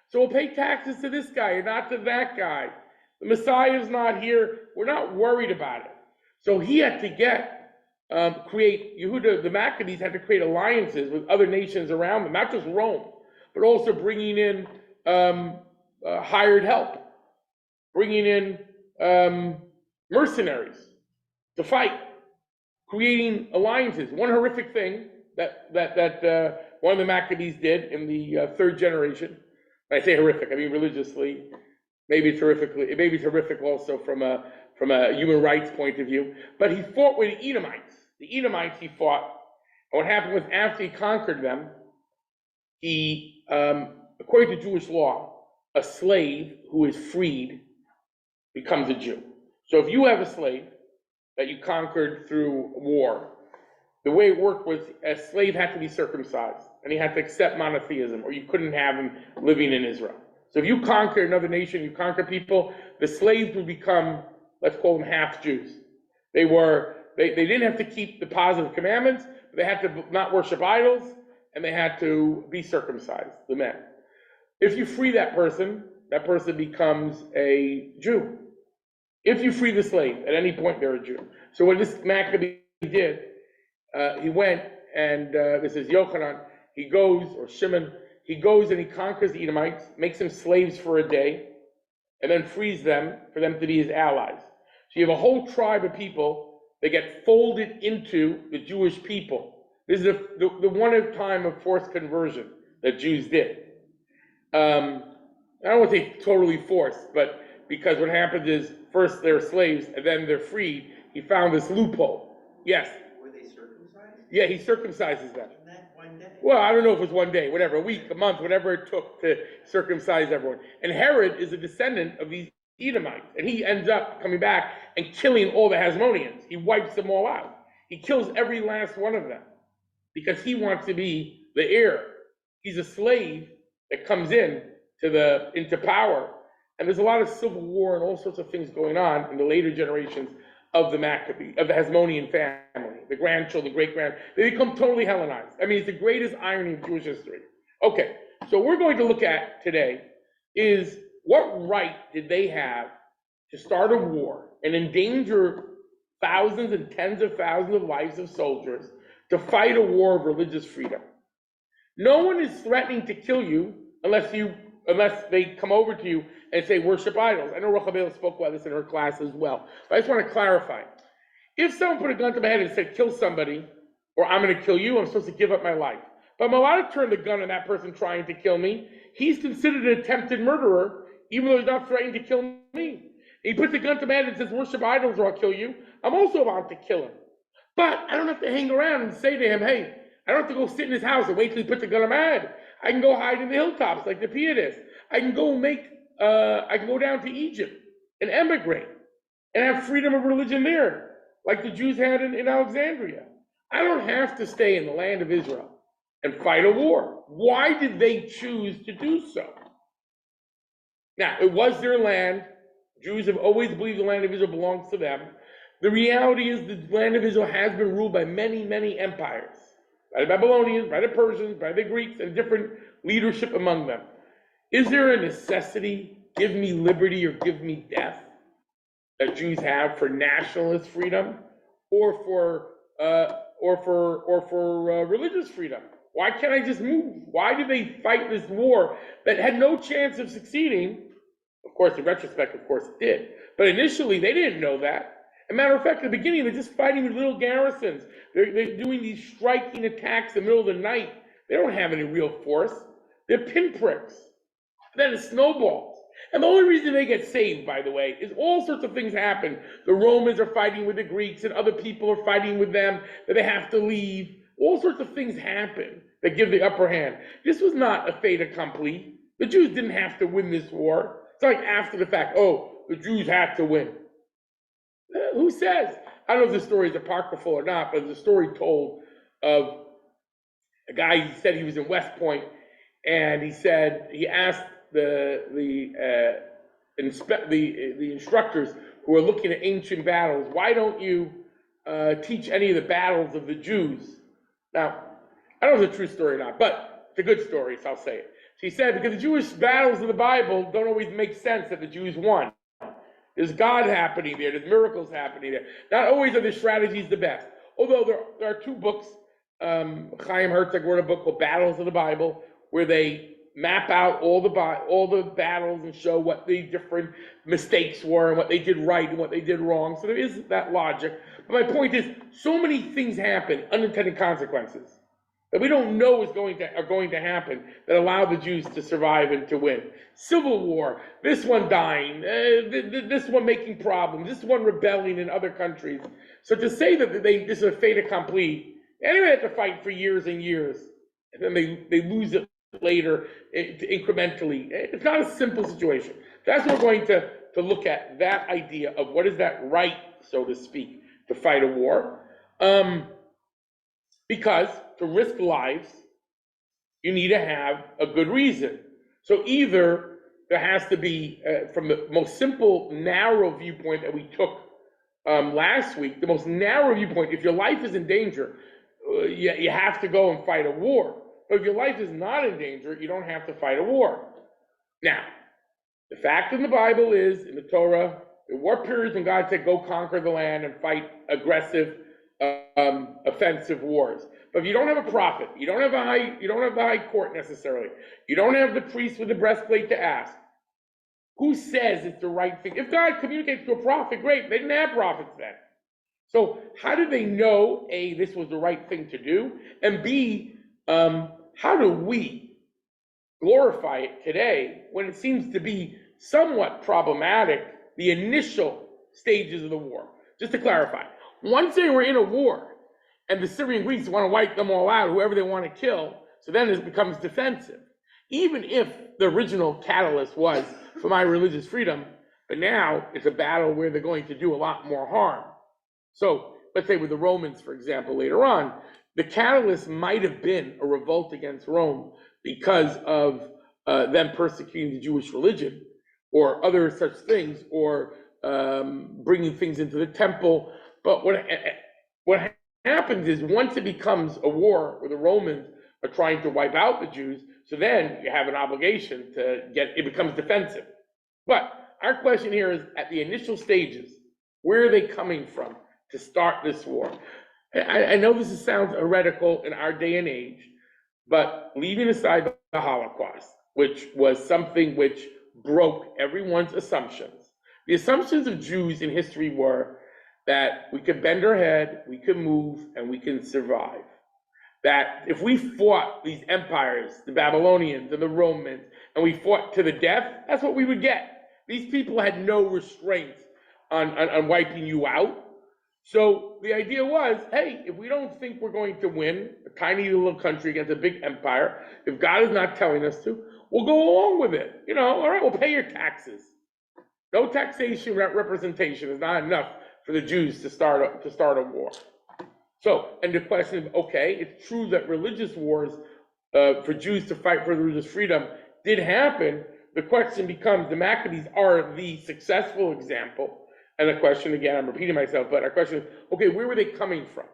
S1: So we'll pay taxes to this guy and not to that guy. The Messiah is not here, we're not worried about it. So he had to get create, Yehuda, the Maccabees had to create alliances with other nations around them, not just Rome, but also bringing in hired help, bringing in mercenaries to fight, creating alliances. One horrific thing that one of the Maccabees did in the third generation. When I say horrific, I mean religiously. Maybe it's horrific also from a human rights point of view. But he fought with the Edomites. The Edomites he fought, and what happened was after he conquered them, he, according to Jewish law, a slave who is freed becomes a Jew. So if you have a slave that you conquered through war, the way it worked was a slave had to be circumcised, and he had to accept monotheism, or you couldn't have him living in Israel. So if you conquer another nation, you conquer people, the slaves would become, let's call them half Jews. They didn't have to keep the positive commandments, but they had to not worship idols, and they had to be circumcised, the men. If you free that person becomes a Jew. If you free the slave, at any point they're a Jew. So what this Maccabee did, he went and this is Yochanan, he goes, or Shimon, he goes and he conquers the Edomites, makes them slaves for a day, and then frees them for them to be his allies. So you have a whole tribe of people that get folded into the Jewish people. This is the one time of forced conversion that Jews did. I don't want to say totally forced, but because what happens is first they're slaves and then they're freed. He found this loophole. Yes.
S2: Were they circumcised?
S1: Yeah, he circumcises them.
S2: In that one day?
S1: Well, I don't know if it was one day, whatever, a week, a month, whatever it took to circumcise everyone. And Herod is a descendant of these Edomites, and he ends up coming back and killing all the Hasmoneans. He wipes them all out. He kills every last one of them because he wants to be the heir. He's a slave that comes into power. And there's a lot of civil war and all sorts of things going on in the later generations of the Maccabees, of the Hasmonean family, the grandchildren, great-grand. They become totally Hellenized. I mean, it's the greatest irony of Jewish history. Okay, so what we're going to look at today is what right did they have to start a war and endanger thousands and tens of thousands of lives of soldiers to fight a war of religious freedom? No one is threatening to kill you unless they come over to you and say, worship idols. I know Rochabel spoke about this in her class as well. But I just want to clarify. If someone put a gun to my head and said, kill somebody, or I'm going to kill you, I'm supposed to give up my life. But I'm allowed to turn the gun on that person trying to kill me. He's considered an attempted murderer, even though he's not threatening to kill me. He puts the gun to my head and says, worship idols or I'll kill you. I'm also allowed to kill him. But I don't have to hang around and say to him, hey, I don't have to go sit in his house and wait till he puts the gun on my head. I can go hide in the hilltops like the pietists. I can go down to Egypt and emigrate and have freedom of religion there, like the Jews had in Alexandria. I don't have to stay in the land of Israel and fight a war. Why did they choose to do so? Now, it was their land. Jews have always believed the land of Israel belongs to them. The reality is the land of Israel has been ruled by many, many empires. By the Babylonians, by the Persians, by the Greeks, and different leadership among them. Is there a necessity, give me liberty or give me death, that Jews have for nationalist freedom or for religious freedom? Why can't I just move? Why did they fight this war that had no chance of succeeding? Of course, in retrospect, of course, it did. But initially, they didn't know that. As a matter of fact, at the beginning, they're just fighting with little garrisons. They're doing these striking attacks in the middle of the night. They don't have any real force. They're pinpricks. Then it snowballs. And the only reason they get saved, by the way, is all sorts of things happen. The Romans are fighting with the Greeks, and other people are fighting with them, that they have to leave. All sorts of things happen that give the upper hand. This was not a fait accompli. The Jews didn't have to win this war. It's like after the fact, oh, the Jews had to win. Who says? I don't know if this story is apocryphal or not, but there's a story told of a guy. He said he was in West Point, and he asked the instructors who were looking at ancient battles, why don't you teach any of the battles of the Jews? Now, I don't know if it's a true story or not, but it's a good story, so I'll say it. So he said, because the Jewish battles in the Bible don't always make sense that the Jews won. There's God happening there. There's miracles happening there. Not always are the strategies the best. Although there are two books, Chaim Herzog wrote a book called Battles of the Bible, where they map out all the battles and show what the different mistakes were and what they did right and what they did wrong. So there is that logic. But my point is, so many things happen, unintended consequences, that we don't know are going to happen, that allow the Jews to survive and to win. Civil war, this one dying, this one making problems, this one rebelling in other countries. So to say that this is a fait accompli, anyway, they have to fight for years and years, and then they lose it later incrementally. It's not a simple situation. That's what we're going to look at, that idea of what is that right, so to speak, to fight a war. Because to risk lives, you need to have a good reason. So either there has to be, from the most simple, narrow viewpoint that we took last week, the most narrow viewpoint, if your life is in danger, you have to go and fight a war. But if your life is not in danger, you don't have to fight a war. Now, the fact in the Bible is, in the Torah, there were periods when God said, go conquer the land and fight aggressive, offensive wars. But if you don't have a prophet, you don't have the high court necessarily, you don't have the priest with the breastplate to ask, who says it's the right thing? If God communicates to a prophet, great. They didn't have prophets then. So how do they know, A, this was the right thing to do, and B, how do we glorify it today when it seems to be somewhat problematic, the initial stages of the war? Just to clarify, once they were in a war and the Syrian Greeks want to wipe them all out, whoever they want to kill, so then it becomes defensive. Even if the original catalyst was for my religious freedom, but now it's a battle where they're going to do a lot more harm. So let's say with the Romans, for example, later on, the catalyst might have been a revolt against Rome because of them persecuting the Jewish religion or other such things, or bringing things into the temple. But what happens is, once it becomes a war where the Romans are trying to wipe out the Jews, so then you have an obligation it becomes defensive. But our question here is, at the initial stages, where are they coming from to start this war? I know this sounds heretical in our day and age, but leaving aside the Holocaust, which was something which broke everyone's assumptions. The assumptions of Jews in history were that we could bend our head, we could move, and we can survive. That if we fought these empires, the Babylonians and the Romans, and we fought to the death, that's what we would get. These people had no restraints on wiping you out. So the idea was, hey, if we don't think we're going to win a tiny little country against a big empire, if God is not telling us to, we'll go along with it. All right, we'll pay your taxes. No taxation representation is not enough for the Jews to start a war. So, and the question is, okay, it's true that religious wars for Jews to fight for religious freedom did happen. The question becomes, the Maccabees are the successful example. And the question, again, I'm repeating myself, but our question is, okay, where were they coming from?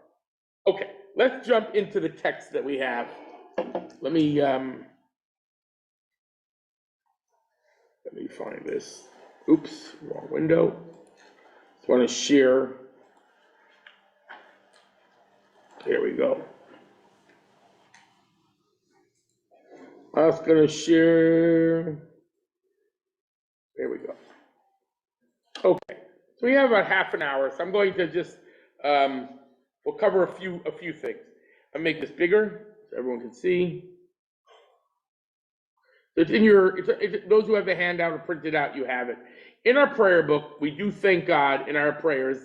S1: Okay, let's jump into the text that we have. Let me find this. Oops, wrong window. Just want to share. Here we go. I was going to share. There we go. Okay. So we have about half an hour, so I'm going to just, we'll cover a few things. I'll make this bigger so everyone can see. So it's in those who have the handout or printed out, you have it. In our prayer book, we do thank God in our prayers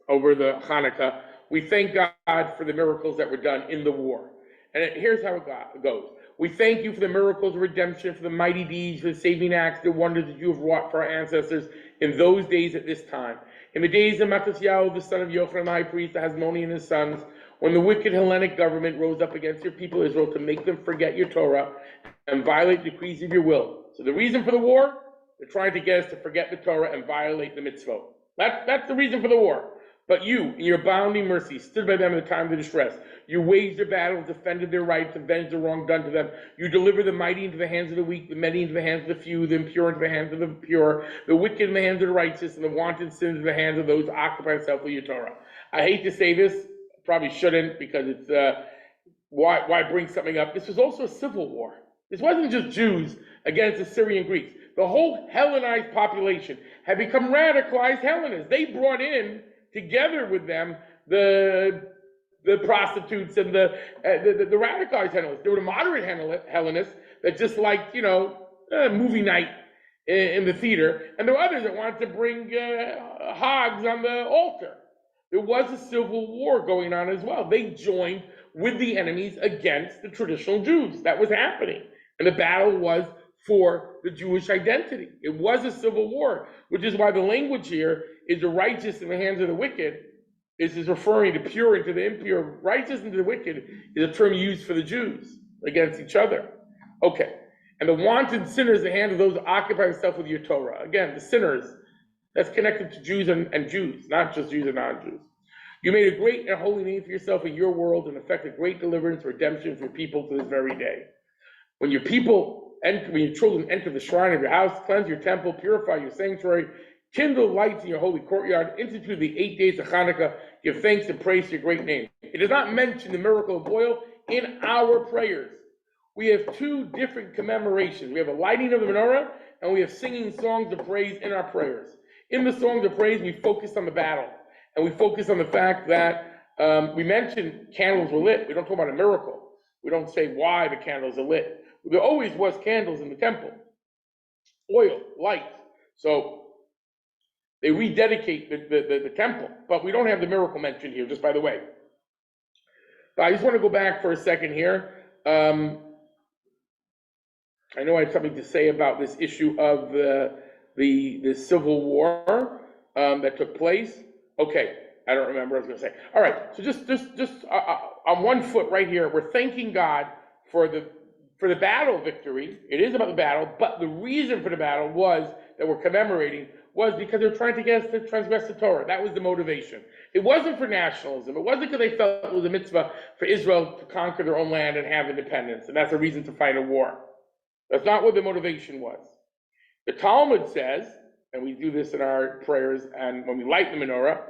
S1: over the Hanukkah. We thank God for the miracles that were done in the war. And here's how it goes. We thank you for the miracles of redemption, for the mighty deeds, for the saving acts, the wonders that you have wrought for our ancestors in those days at this time. In the days of Mattathiyahu, the son of Yochanan, the high priest, the Hasmoni and his sons, when the wicked Hellenic government rose up against your people Israel to make them forget your Torah and violate the decrees of your will. So the reason for the war, they're trying to get us to forget the Torah and violate the mitzvot. That's the reason for the war. But you, in your abounding mercy, stood by them in the time of distress. You waged their battles, defended their rights, avenged the wrong done to them. You delivered the mighty into the hands of the weak, the many into the hands of the few, the impure into the hands of the pure, the wicked in the hands of the righteous, and the wanton sins into the hands of those who occupy themselves with your Torah. I hate to say this, probably shouldn't because it's, why bring something up? This was also a civil war. This wasn't just Jews against the Syrian Greeks. The whole Hellenized population had become radicalized Hellenists. They brought in, together with them, the prostitutes and the radicalized Hellenists. There were the moderate Hellenists that just like, movie night in the theater. And there were others that wanted to bring hogs on the altar. There was a civil war going on as well. They joined with the enemies against the traditional Jews. That was happening. And the battle was for the Jewish identity. It was a civil war, which is why the language here is the righteous in the hands of the wicked. This is referring to pure into the impure. Righteous into the wicked is a term used for the Jews against each other. Okay. And the wanton sinners in the hand of those who occupy themselves with your Torah. Again, the sinners, that's connected to Jews and Jews, not just Jews and non-Jews. You made a great and holy name for yourself in your world and effected great deliverance, redemption for your people to this very day. When your children enter the shrine of your house, cleanse your temple, purify your sanctuary, kindle lights in your holy courtyard, institute the 8 days of Hanukkah, give thanks and praise to your great name. It does not mention the miracle of oil in our prayers. We have two different commemorations. We have a lighting of the menorah, and we have singing songs of praise in our prayers. In the songs of praise, we focus on the battle, and we focus on the fact that we mentioned candles were lit. We don't talk about a miracle. We don't say why the candles are lit. There always was candles in the temple, oil, light. So they rededicate the temple, but we don't have the miracle mentioned here, just by the way. But I just want to go back for a second here. I know I have something to say about this issue of the civil war that took place. Okay, I don't remember what I was going to say. All right, so just on one foot right here, we're thanking God for the battle victory. It is about the battle, but the reason for the battle was that we're commemorating was because they were trying to get us to transgress the Torah. That was the motivation. It wasn't for nationalism. It wasn't because they felt it was a mitzvah for Israel to conquer their own land and have independence, and that's a reason to fight a war. That's not what the motivation was. The Talmud says, and we do this in our prayers and when we light the menorah,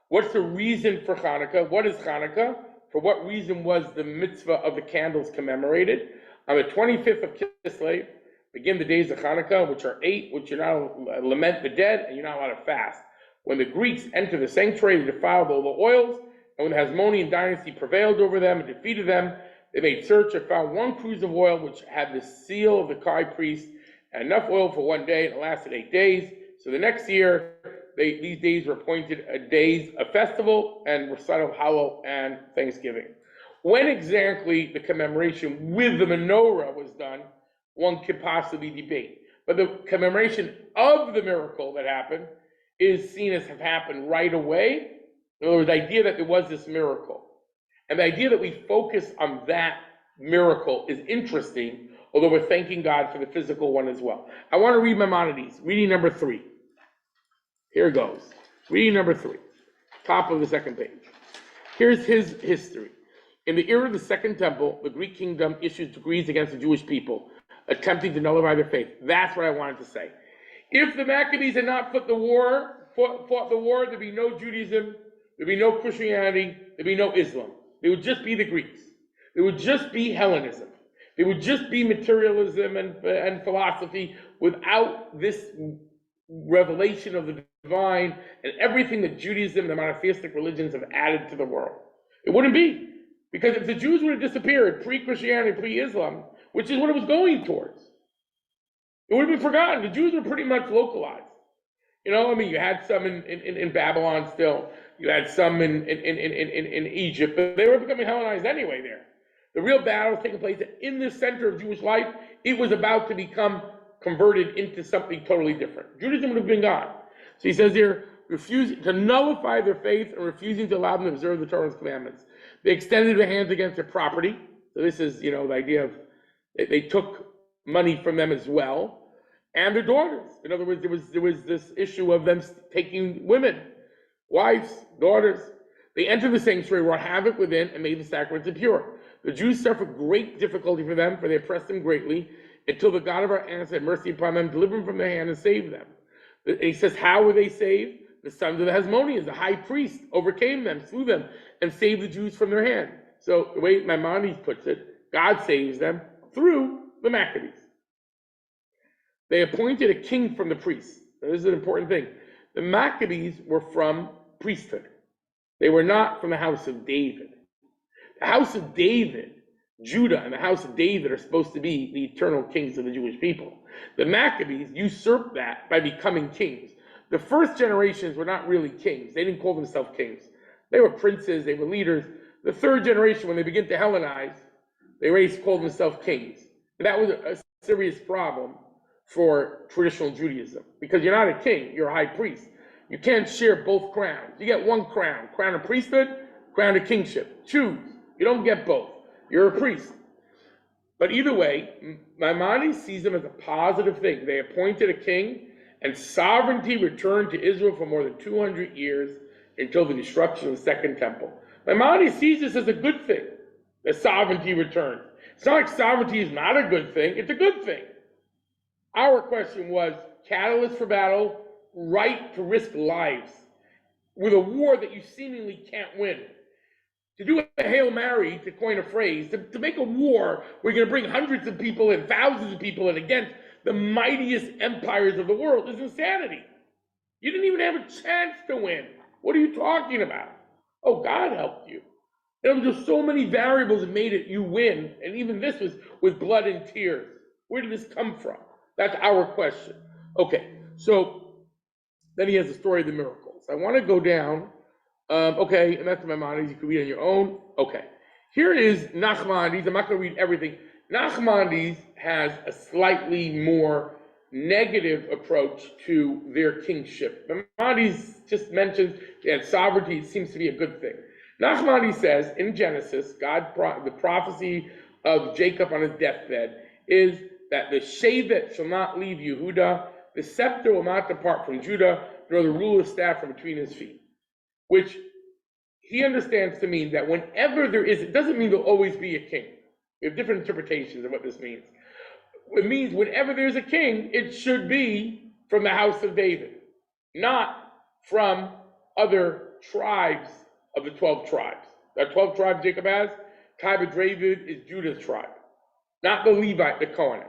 S1: what's the reason for Hanukkah? What is Hanukkah? For what reason was the mitzvah of the candles commemorated? On the 25th of Kislev, begin the days of Hanukkah, which are 8, which you're not allowed to lament the dead, and you're not allowed to fast. When the Greeks entered the sanctuary, they defiled all the oils, and when the Hasmonean dynasty prevailed over them and defeated them, they made search and found one cruse of oil which had the seal of the high priest, and enough oil for 1 day, and it lasted 8 days. So the next year, these days were appointed days of festival and recital of Hallel and Thanksgiving. When exactly the commemoration with the menorah was done, one could possibly debate. But the commemoration of the miracle that happened is seen as have happened right away. In other words, the idea that there was this miracle. And the idea that we focus on that miracle is interesting, although we're thanking God for the physical one as well. I want to read Maimonides, reading number 3. Here it goes. Reading number 3, top of the second page. Here's his history. In the era of the Second Temple, the Greek kingdom issued decrees against the Jewish people, attempting to nullify their faith. That's what I wanted to say. If the Maccabees had not fought the war, there'd be no Judaism, there'd be no Christianity, there'd be no Islam. There would just be the Greeks. There would just be Hellenism. There would just be materialism and philosophy without this revelation of the divine and everything that Judaism and the monotheistic religions have added to the world. It wouldn't be. Because if the Jews would have disappeared pre-Christianity, pre-Islam, which is what it was going towards, it would have been forgotten. The Jews were pretty much localized. You had some in Babylon still. You had some in Egypt, but they were becoming Hellenized anyway there. The real battle was taking place in the center of Jewish life. It was about to become converted into something totally different. Judaism would have been gone. So he says here, refusing to nullify their faith and refusing to allow them to observe the Torah's commandments. They extended their hands against their property. So this is, the idea of they took money from them as well, and their daughters. In other words, there was this issue of them taking women, wives, daughters. They entered the sanctuary, wrought havoc within, and made the sacraments impure. The Jews suffered great difficulty for them, for they oppressed them greatly, until the God of our ancestors had mercy upon them, delivered them from their hand, and saved them. He says, how were they saved? the sons of the Hasmoneans, the high priest, overcame them, slew them, and saved the Jews from their hand. So the way Maimonides puts it, God saves them through the Maccabees. They appointed a king from the priests. Now, this is an important thing. The Maccabees were from priesthood. They were not from the house of David. The house of David, Judah and the house of David are supposed to be the eternal kings of the Jewish people. The Maccabees usurped that by becoming kings. The first generations were not really kings. They didn't call themselves kings. They were princes, they were leaders. The third generation, when they begin to Hellenize, they called themselves kings. And that was a serious problem for traditional Judaism, because you're not a king, you're a high priest. You can't share both crowns. You get one crown, crown of priesthood, crown of kingship. Choose. You don't get both. You're a priest. But either way, Maimonides sees them as a positive thing. They appointed a king, and sovereignty returned to Israel for more than 200 years until the destruction of the Second Temple. Maimonides sees this as a good thing, that sovereignty returned. It's not like sovereignty is not a good thing, it's a good thing. Our question was, catalyst for battle, right to risk lives with a war that you seemingly can't win. To do a Hail Mary, to coin a phrase, to make a war where you're going to bring hundreds of people in, thousands of people in against the mightiest empires of the world is insanity. You didn't even have a chance to win. What are you talking about? Oh, God helped you. There were just so many variables that made it you win, and even this was with blood and tears. Where did this come from? That's our question. Okay, so then he has the story of the miracles. I want to go down. Okay, and that's Maimonides. You can read on your own. Okay, here is Nachmanides. I'm not going to read everything. Nachmanides has a slightly more negative approach to their kingship. Maimonides just mentions that sovereignty seems to be a good thing. Nachmanides says in Genesis, the prophecy of Jacob on his deathbed is that the Shevet shall not leave Yehuda, the scepter will not depart from Judah, nor the ruler's staff from between his feet. Which he understands to mean that whenever there is, it doesn't mean there'll always be a king. We have different interpretations of what this means. It means whenever there's a king, it should be from the house of David, not from other tribes of the 12 tribes. There are 12 tribes Jacob has. Tribe of David is Judah's tribe, not the Levite, the Kohanim.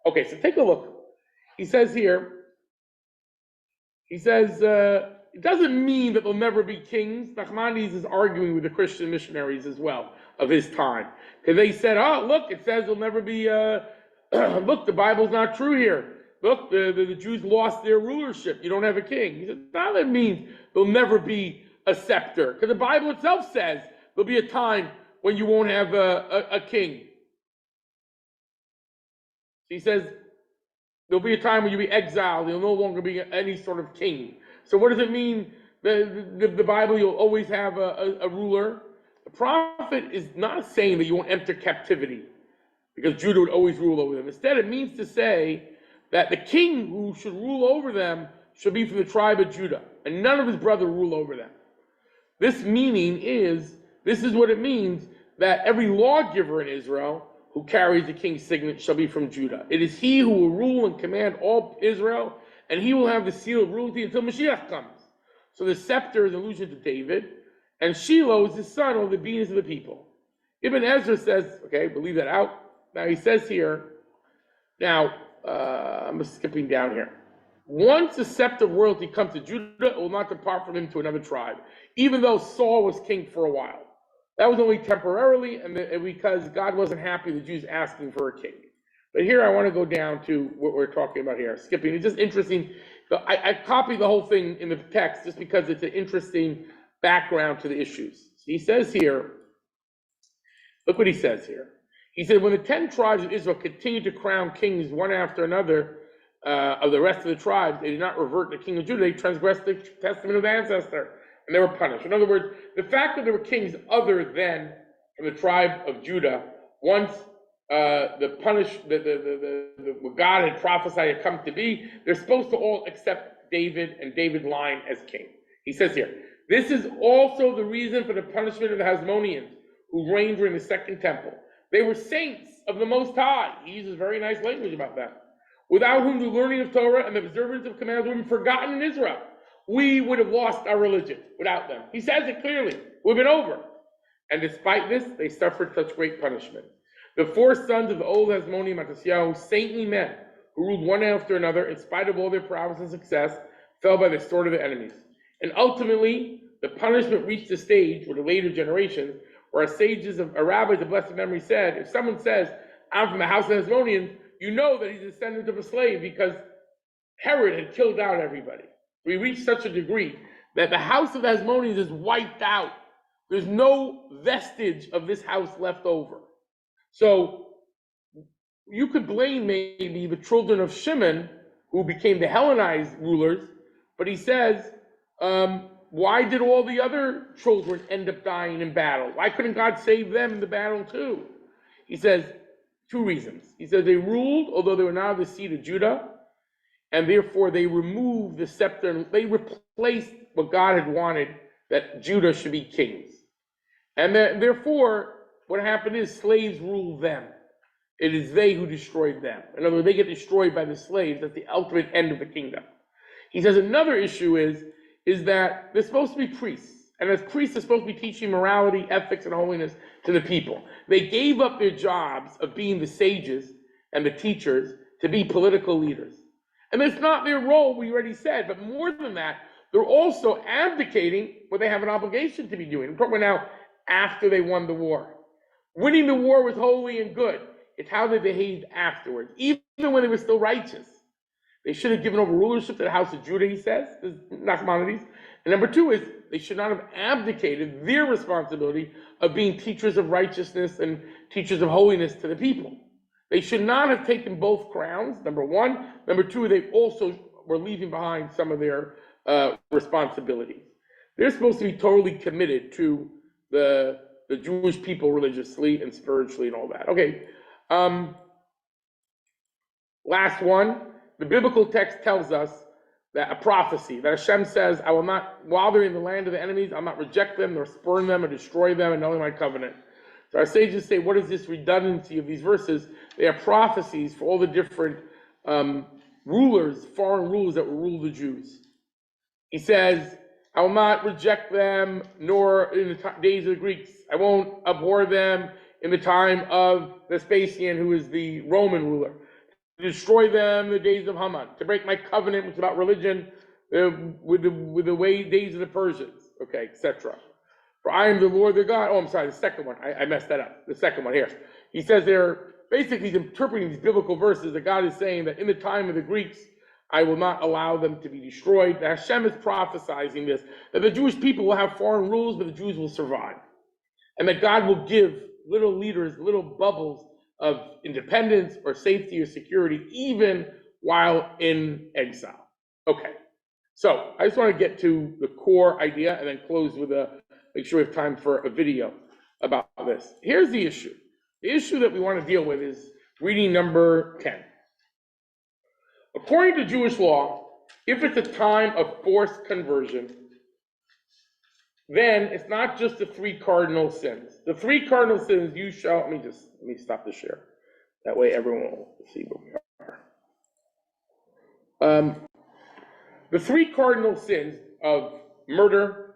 S1: Okay, so take a look. He says here, it doesn't mean that there'll never be kings. Nachmanides is arguing with the Christian missionaries as well of his time. Because they said, oh, look, it says there'll never be, look, the Bible's not true here. Look, the Jews lost their rulership. You don't have a king. He said, no, that means there'll never be a scepter. Because the Bible itself says there'll be a time when you won't have a king. He says, there'll be a time when you'll be exiled. You'll no longer be any sort of king. So what does it mean? The Bible, you'll always have a ruler. The prophet is not saying that you won't enter captivity, because Judah would always rule over them. Instead, it means to say that the king who should rule over them should be from the tribe of Judah, and none of his brothers rule over them. This is what it means, that every lawgiver in Israel who carries the king's signet shall be from Judah. It is he who will rule and command all Israel, and he will have the seal of royalty until Mashiach comes. So the scepter is an allusion to David, and Shiloh is his son over the beings of the people. Ibn Ezra says, okay, we'll leave that out. Now he says here, I'm skipping down here. Once the scepter of royalty comes to Judah, it will not depart from him to another tribe, even though Saul was king for a while. That was only temporarily, and because God wasn't happy with the Jews asking for a king. But here I want to go down to what we're talking about here. Skipping, it's just interesting. I copied the whole thing in the text just because it's an interesting background to the issues. So he says here, look what he says here. He said, when the 10 tribes of Israel continued to crown kings one after another of the rest of the tribes, they did not revert the king of Judah. They transgressed the testament of the ancestor, and they were punished. In other words, the fact that there were kings other than from the tribe of Judah, once what God had prophesied had come to be, they're supposed to all accept David and David's line as king. He says here, this is also the reason for the punishment of the Hasmoneans who reigned during the Second Temple. They were saints of the Most High. He uses very nice language about that. Without whom the learning of Torah and the observance of commands would be forgotten in Israel. we would have lost our religion without them. He says it clearly. We've been over. And despite this, they suffered such great punishment. The four sons of the old Hasmoni Mattasiyahu, saintly men, who ruled one after another, in spite of all their prowess and success, fell by the sword of their enemies. And ultimately, the punishment reached the stage where the later generations, where our rabbis of blessed memory said, if someone says, I'm from the house of Hasmoneans, you know that he's a descendant of a slave because Herod had killed out everybody. We reached such a degree that the house of the Hasmoneans is wiped out. There's no vestige of this house left over. So you could blame maybe the children of Shimon, who became the Hellenized rulers, but he says, why did all the other children end up dying in battle? Why couldn't God save them in the battle too? He says, two reasons. He says they ruled, although they were not of the seed of Judah, and therefore they removed the scepter, and they replaced what God had wanted, that Judah should be kings. And therefore, what happened is slaves ruled them. It is they who destroyed them. In other words, they get destroyed by the slaves. That's the ultimate end of the kingdom. He says another issue is that they're supposed to be priests. And as priests, they're supposed to be teaching morality, ethics, and holiness to the people. They gave up their jobs of being the sages and the teachers to be political leaders. And it's not their role, we already said, but more than that, they're also abdicating what they have an obligation to be doing. I'm talking now after they won the war. Winning the war was holy and good. It's how they behaved afterwards, even when they were still righteous. They should have given over rulership to the house of Judah, he says, Nachmanides. And number two is they should not have abdicated their responsibility of being teachers of righteousness and teachers of holiness to the people. They should not have taken both crowns, number one. Number two, they also were leaving behind some of their responsibilities. They're supposed to be totally committed to the Jewish people religiously and spiritually and all that. Okay. Last one. The biblical text tells us that a prophecy, that Hashem says, I will not, while they're in the land of the enemies, I'll not reject them, nor spurn them, or destroy them, and nullify my covenant. So our sages say, what is this redundancy of these verses? They are prophecies for all the different rulers, foreign rulers that will rule the Jews. He says, I will not reject them, nor in the days of the Greeks. I won't abhor them in the time of Vespasian, who is the Roman ruler. To destroy them in the days of Haman. To break my covenant, which is about religion, with the days of the Persians. Okay, etc. For I am the Lord their God. Oh, I'm sorry, the second one. I messed that up. The second one here. He says basically he's interpreting these biblical verses that God is saying that in the time of the Greeks, I will not allow them to be destroyed. That Hashem is prophesizing this, that the Jewish people will have foreign rules, but the Jews will survive. And that God will give little leaders, little bubbles of independence or safety or security, even while in exile. Okay, so I just want to get to the core idea and then close with make sure we have time for a video about this. Here's the issue. The issue that we want to deal with is reading number 10. According to Jewish law, if it's a time of forced conversion, then it's not just the three cardinal sins. The three cardinal sins you shall, let me stop the share. That way everyone will see where we are. The three cardinal sins of murder,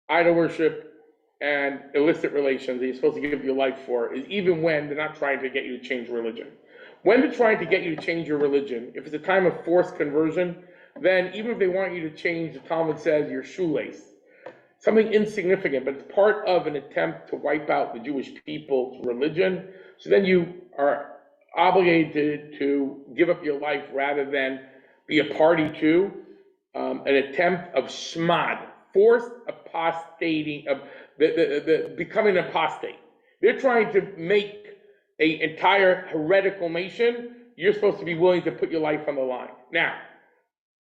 S1: idol worship, and illicit relations that you're supposed to give your life for is even when they're not trying to get you to change religion. When they're trying to get you to change your religion, if it's a time of forced conversion, then even if they want you to change, the Talmud says, your shoelace. Something insignificant, but it's part of an attempt to wipe out the Jewish people's religion. So then you are obligated to give up your life rather than be a party to an attempt of shmad, forced apostating, of the becoming apostate. They're trying to make an entire heretical nation. You're supposed to be willing to put your life on the line. Now,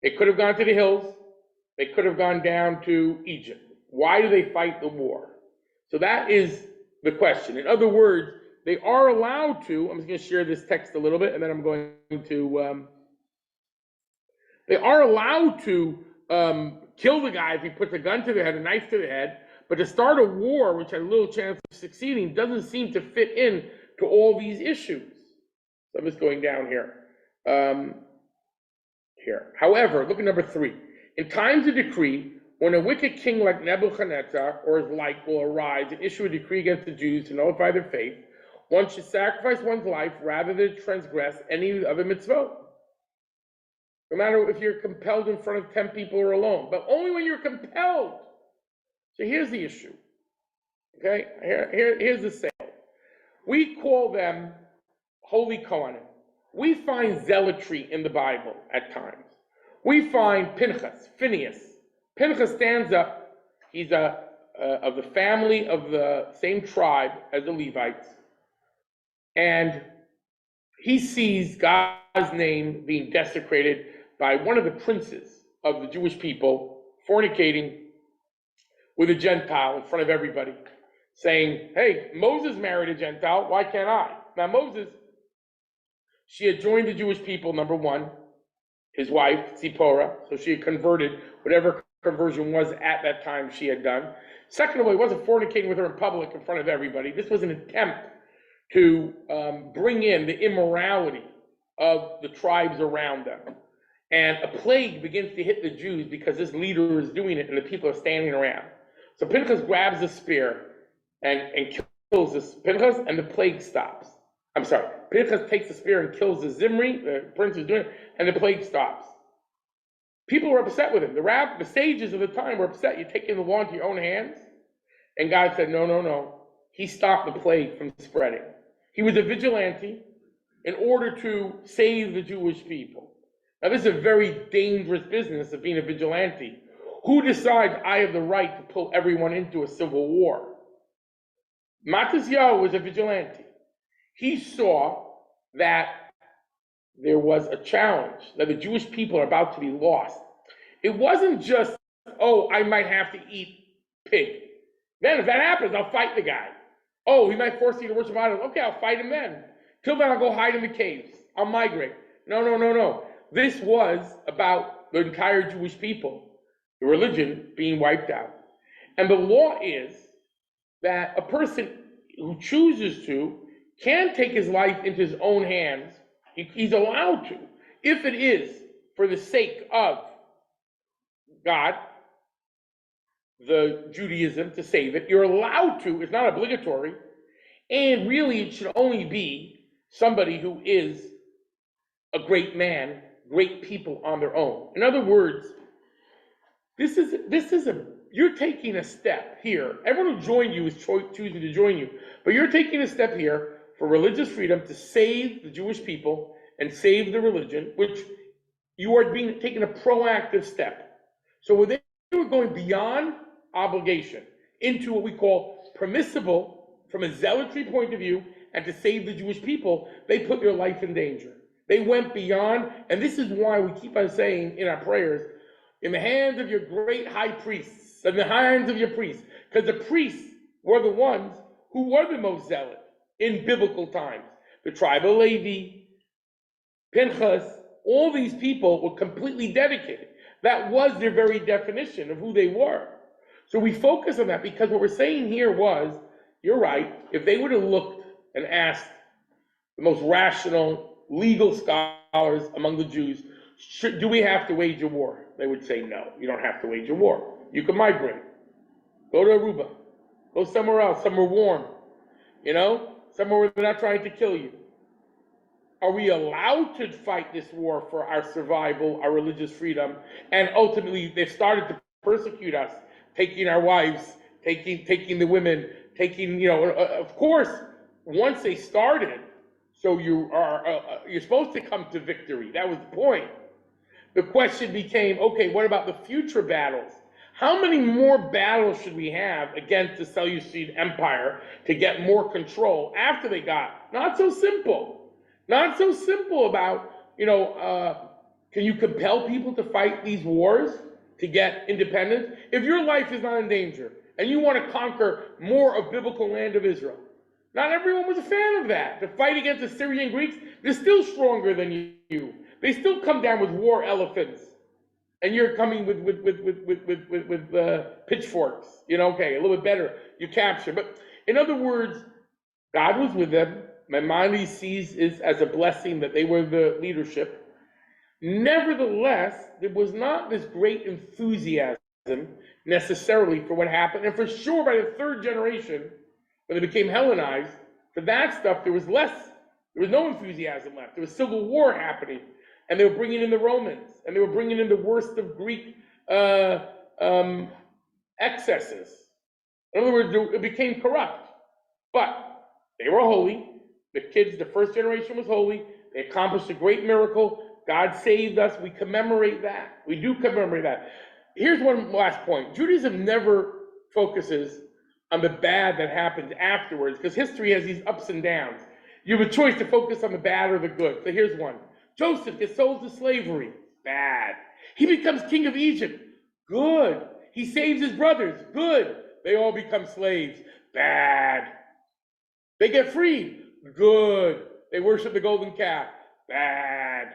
S1: they could have gone to the hills. They could have gone down to Egypt. Why do they fight the war? So that is the question. In other words, they are allowed to, I'm just going to share this text a little bit, and then I'm going to, they are allowed to kill the guy if he puts a gun to their head, a knife to their head, but to start a war, which had a little chance of succeeding, doesn't seem to fit in to all these issues. So I'm just going down here. Here. However, look at number 3. In times of decree, when a wicked king like Nebuchadnezzar or his like will arise and issue a decree against the Jews to nullify their faith, one should sacrifice one's life rather than transgress any other mitzvot. No matter if you're compelled in front of 10 people or alone, but only when you're compelled. So here's the issue. Okay, here's the sale. We call them holy Kohanim. We find zealotry in the Bible at times. We find Phineas. Pinchas stands up. He's of the family of the same tribe as the Levites. And he sees God's name being desecrated by one of the princes of the Jewish people fornicating with a Gentile in front of everybody, saying, hey, Moses married a Gentile, why can't I? Now Moses, she had joined the Jewish people, number one, his wife, Zipporah, so she had converted whatever conversion was at that time she had done. Second of all, he wasn't fornicating with her in public in front of everybody. This was an attempt to bring in the immorality of the tribes around them. And a plague begins to hit the Jews because this leader is doing it and the people are standing around. So Pinchas grabs a spear and kills this Pinchas, and the plague stops. I'm sorry, Pinchas takes the spear and kills the Zimri, the prince is doing it, and the plague stops. People were upset with him. The sages of the time were upset. You're taking the law into your own hands? And God said, no, no, no. He stopped the plague from spreading. He was a vigilante in order to save the Jewish people. Now, this is a very dangerous business of being a vigilante. Who decides I have the right to pull everyone into a civil war? Mattatyahu was a vigilante. He saw that there was a challenge, that the Jewish people are about to be lost. It wasn't just, oh, I might have to eat pig. Then if that happens, I'll fight the guy. Oh, he might force you to worship idols. Okay, I'll fight him then. Till then, I'll go hide in the caves. I'll migrate. No, no, no, no. This was about the entire Jewish people, the religion being wiped out. And the law is that a person who chooses to can take his life into his own hands. He's allowed to, if it is for the sake of God, the Judaism, to save it. You're allowed to, it's not obligatory, and really it should only be somebody who is a great man, great people on their own. In other words, you're taking a step here. Everyone who joined you is choosing to join you, but you're taking a step here for religious freedom to save the Jewish people and save the religion, which you are taking a proactive step. So they were going beyond obligation into what we call permissible from a zealotry point of view, and to save the Jewish people, they put their life in danger. They went beyond, and this is why we keep on saying in our prayers, in the hands of your great high priests, in the hands of your priests, because the priests were the ones who were the most zealot in biblical times. The tribe of Levi, Pinchas, all these people were completely dedicated. That was their very definition of who they were. So we focus on that because what we're saying here was, you're right, if they would have looked and asked the most rational, legal scholars among the Jews, do we have to wage a war? They would say, no, you don't have to wage a war. You can migrate. Go to Aruba. Go somewhere else, somewhere warm. Somewhere where they're not trying to kill you. Are we allowed to fight this war for our survival, our religious freedom? And ultimately, they've started to persecute us, taking our wives, taking the women, of course, once they started, so you're supposed to come to victory. That was the point. The question became, okay, what about the future battles? How many more battles should we have against the Seleucid Empire to get more control after they got? Not so simple. Not so simple about, can you compel people to fight these wars to get independence? If your life is not in danger and you want to conquer more of biblical land of Israel, not everyone was a fan of that. To fight against the Syrian Greeks, they're still stronger than you. They still come down with war elephants. And you're coming with pitchforks, okay, a little bit better, you capture. But in other words, God was with them. Maimonides sees it as a blessing that they were the leadership. Nevertheless, there was not this great enthusiasm necessarily for what happened. And for sure, by the third generation, when they became Hellenized, for that stuff, there was no enthusiasm left. There was civil war happening. And they were bringing in the Romans, and they were bringing in the worst of Greek excesses. In other words, it became corrupt. But they were holy. The first generation was holy. They accomplished a great miracle. God saved us. We commemorate that. We do commemorate that. Here's one last point. Judaism never focuses on the bad that happens afterwards, because history has these ups and downs. You have a choice to focus on the bad or the good. So here's one. Joseph gets sold to slavery. Bad. He becomes king of Egypt. Good. He saves his brothers. Good. They all become slaves. Bad. They get freed. Good. They worship the golden calf. Bad.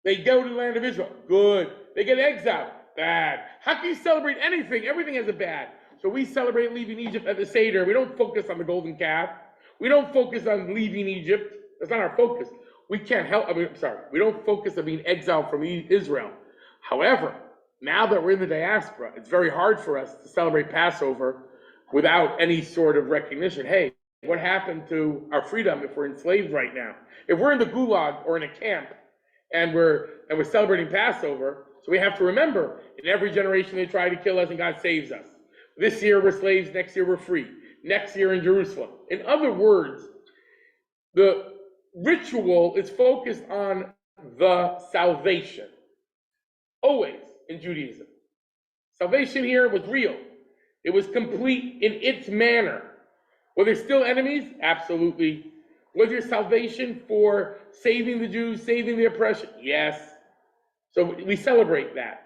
S1: They go to the land of Israel. Good. They get exiled. Bad. How can you celebrate anything? Everything has a bad. So we celebrate leaving Egypt at the Seder. We don't focus on the golden calf. We don't focus on leaving Egypt. That's not our focus. We can't help, we don't focus on being exiled from Israel. However, now that we're in the diaspora, it's very hard for us to celebrate Passover without any sort of recognition. Hey, what happened to our freedom if we're enslaved right now? If we're in the gulag or in a camp and we're celebrating Passover, so we have to remember, in every generation they try to kill us and God saves us. This year we're slaves, next year we're free. Next year in Jerusalem. In other words, the ritual is focused on the salvation. Always in Judaism. Salvation here was real. It was complete in its manner. Were there still enemies? Absolutely. Was there salvation for saving the Jews, saving the oppression? Yes. So we celebrate that.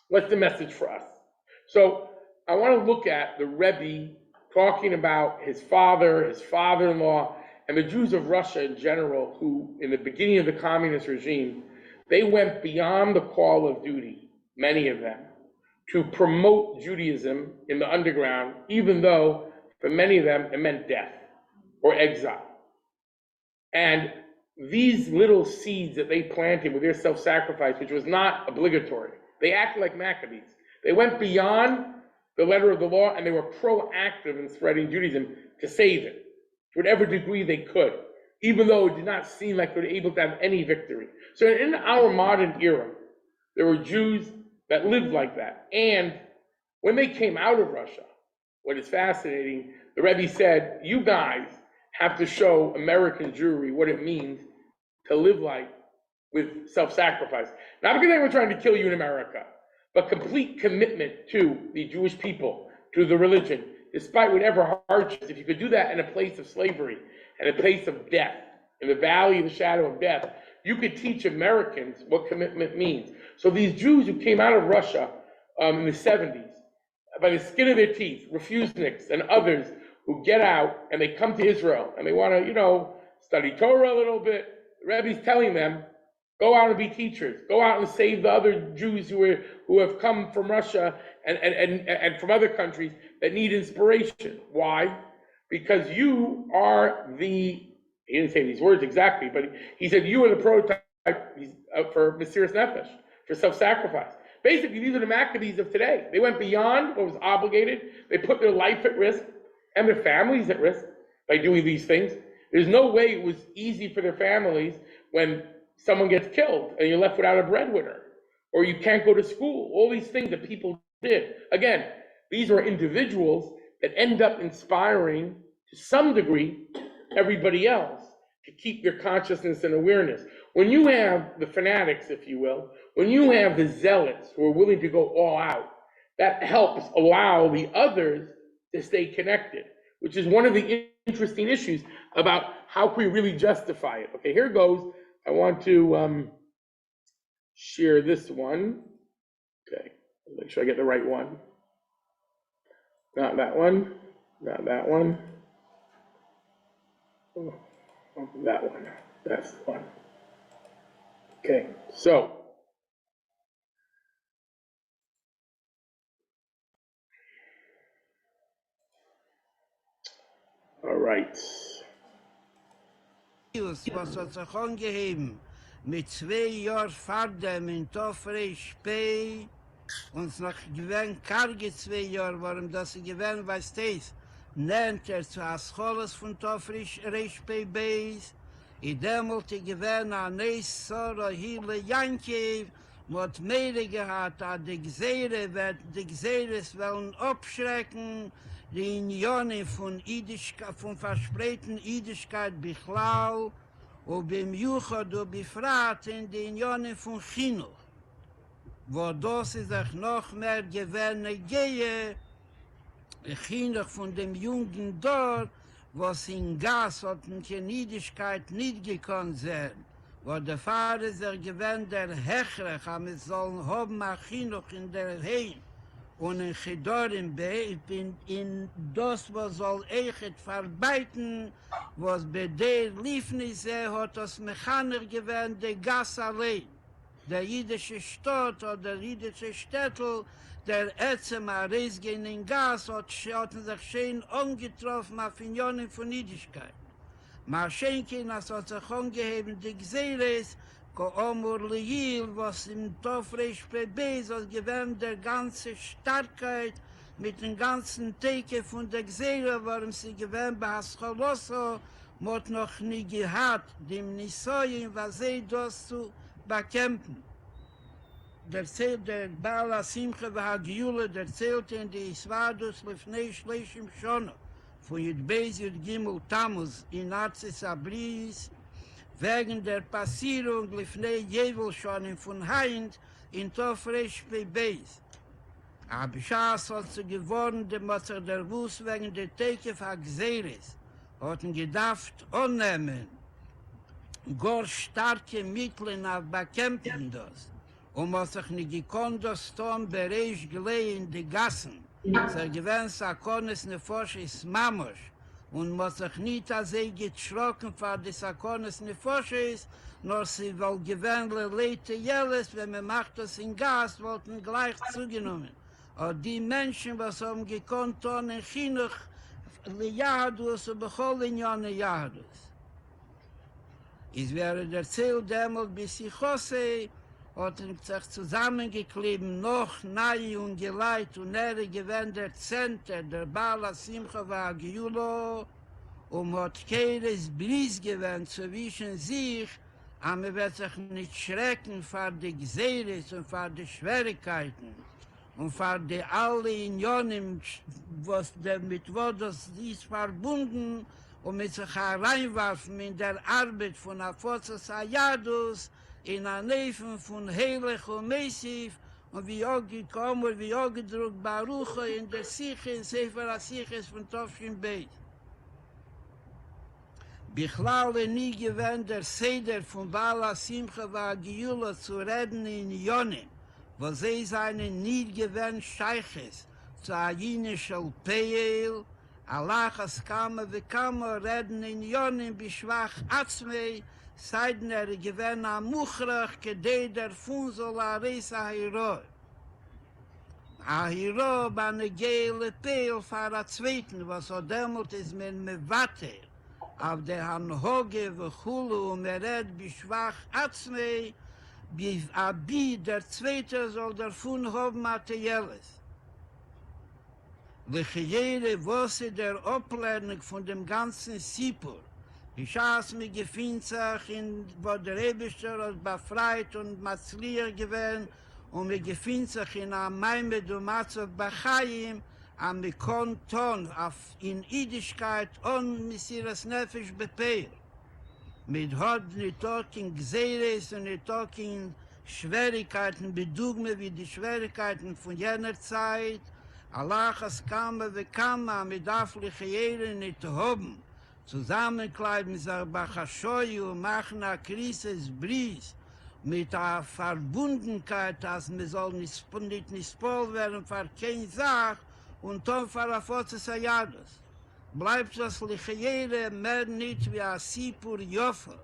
S1: What's the message for us? So I want to look at the Rebbe talking about his father, his father-in-law, and the Jews of Russia in general, who in the beginning of the communist regime, they went beyond the call of duty, many of them, to promote Judaism in the underground, even though for many of them it meant death or exile. And these little seeds that they planted with their self-sacrifice, which was not obligatory, they acted like Maccabees. They went beyond the letter of the law, and they were proactive in spreading Judaism to save it, to whatever degree they could, even though it did not seem like they were able to have any victory. So in our modern era, there were Jews that lived like that. And when they came out of Russia, what is fascinating, the Rebbe said, you guys have to show American Jewry what it means to live like with self-sacrifice. Not because they were trying to kill you in America, but complete commitment to the Jewish people, to the religion, despite whatever hardships. If you could do that in a place of slavery, and a place of death, in the valley of the shadow of death, you could teach Americans what commitment means. So these Jews who came out of Russia in the 70s, by the skin of their teeth, refuseniks and others who get out and they come to Israel and they want to, study Torah a little bit, the Rebbe's telling them, go out and be teachers. Go out and save the other Jews who have come from Russia and from other countries that need inspiration. Why? Because you are he didn't say these words exactly, but he said you are the prototype for Mesiras Nefesh, for self-sacrifice. Basically, these are the Maccabees of today. They went beyond what was obligated. They put their life at risk and their families at risk by doing these things. There's no way it was easy for their families when someone gets killed and you're left without a breadwinner, or you can't go to school, all these things that people did. Again, these are individuals that end up inspiring, to some degree, everybody else to keep their consciousness and awareness. When you have the fanatics, if you will, when you have the zealots who are willing to go all out, that helps allow the others to stay connected, which is one of the interesting issues about how can we really justify it. Okay, here goes. I want to share this one. Okay, make sure I get the right one. Not that one. Not that one. Oh, that one. That's the one. Okay, so. All right.
S3: Was hat sich angeheben, mit 2 Jahr Fardem in Tofreisch Pei, uns noch gewähnt karge 2 Jahr, warum das sie gewähnt, weißt du, nennt zu Ascholes von Tofreisch Pei Beis, I demolte gewähnt an Neis Sora Hile Jankiv, mot meire gehad, a de Gseires wollen abschrecken, die Unionen von verspreiten Idischkeit Bichlau, und beim Juchad und befragt in die Unionen von Chinuch, wo das ist auch noch mehr gewähne gehe, Chinuch von dem Jungen dort, was in Gas hat und in Idischkeit nicht gekonnt sein, wo der Vater sich gewähnt der Hechrech, aber es sollen haben ein Chinuch in der Heim, und in Chidorim in das, was soll Eichet verbeiten, was bei der Liefnisse hat das Mechaner gewähnt, der Gas allein. Der jüdische Stadt oder der jüdische Städtel, der Ätzem Reisgehen in Gas hat sich schön angetroffen auf Unionen von Jüdischkeit. Marschenkin hat sich angeheben, die Gseires, ko Omur Lihil, was im Tofreisch Pebez, was gewähnt der ganze Starkheit mit dem ganzen Teke von der Gseire, warum sie gewähnt bei Hascholosso, mot noch nie gehad, dem Nisoyen, was sie das zu bekämpfen. Der Baal Simcha war Giule, der zählte in die Isvadus lefnei Schleishim Shono, von Yudbeis Yud Gimel Tammuz in Arzis Abris, wegen der Passierung lefnei Jevel schon von Heind in Tofreisch Beis. Aber Schaas hat sie geworden, dem Motzer der Wus wegen der Teke von Gseres, hatten gedacht, annehmen, gar starke Mittel auf bekämpfen das. Und was sich nicht gekonnt, das Tom bereich gelegen in die Gassen, so gewinnt Sakonis Nefoshes Mamosh, und was sich nicht als geschrocken vor die Sakonis Nefoshes, nur sie wohl gewinnt Leute Jeles, wenn man macht das in Gas, wollten gleich zugenommen. Und die Menschen, was haben gekonnt, in Chinuch, Jahadus und Bechol in Jone Jahadus. Es wäre der Ziel dämmelt bis Sichose, hat sich zusammengeklebt, noch nahe und geleit und gewähnt der Zentr, der Baal Simcha war Giulo, und hat keines Bries gewähnt zwischen sich, aber wird sich nicht schrecken vor die Gseres und vor die Schwierigkeiten und vor die alle Unionen, mit wo das ist verbunden, und mit sich hereinwerfen in der Arbeit von Afotzes Ayadus, in der Neven von Heilig und Mesiv, und wie auch gekommen, wie auch gedruckt Baruch in der Siche, in Sefer HaSiches von Tovshin Beit. Bichlale nie gewähnt der Seder von Baal Simcha war Giula zu reden in Yonim, wo sie seinen nie gewähnt Scheiches zu Ayine Shal Peel, Allahas kama vekama reden in Yonim bishwach Atzmei, seiden gewähnt am Muchrach, kedei der Funzol Aris Ahiro. Ahiro bane geile Peel für a Zweiten, was o demult is men mewater, auf der Hanhoge vechulu und red bishwach Atzmei, bi der Zweite soll der Fun haben materielles. Welche jede Wosse der Oplernung von dem ganzen Sipur, die Schaas mir gefühlt sich, wo der Rebischer hat befreit und Matzlier gewähnt, und mir gefühlt sich in Amaime du Matzov Bachayim, am Konton in Idischkeit und Messias Nefesh Bepeir. Mit hat nicht auch in Gseres und nicht auch in Schwierigkeiten, Bedugme wie die Schwierigkeiten von jener Zeit, Allahas kama vekama mit Aflichiere nicht haben, zusammenkleiden sich Bachashoi und machen eine Krisis Bries mit der Verbundenheit, dass wir soll nicht spol werden für keine Sache und dann für eine Fotzesayadus. Bleibt das Lichiere mehr nicht wie ein Sipur Joffer.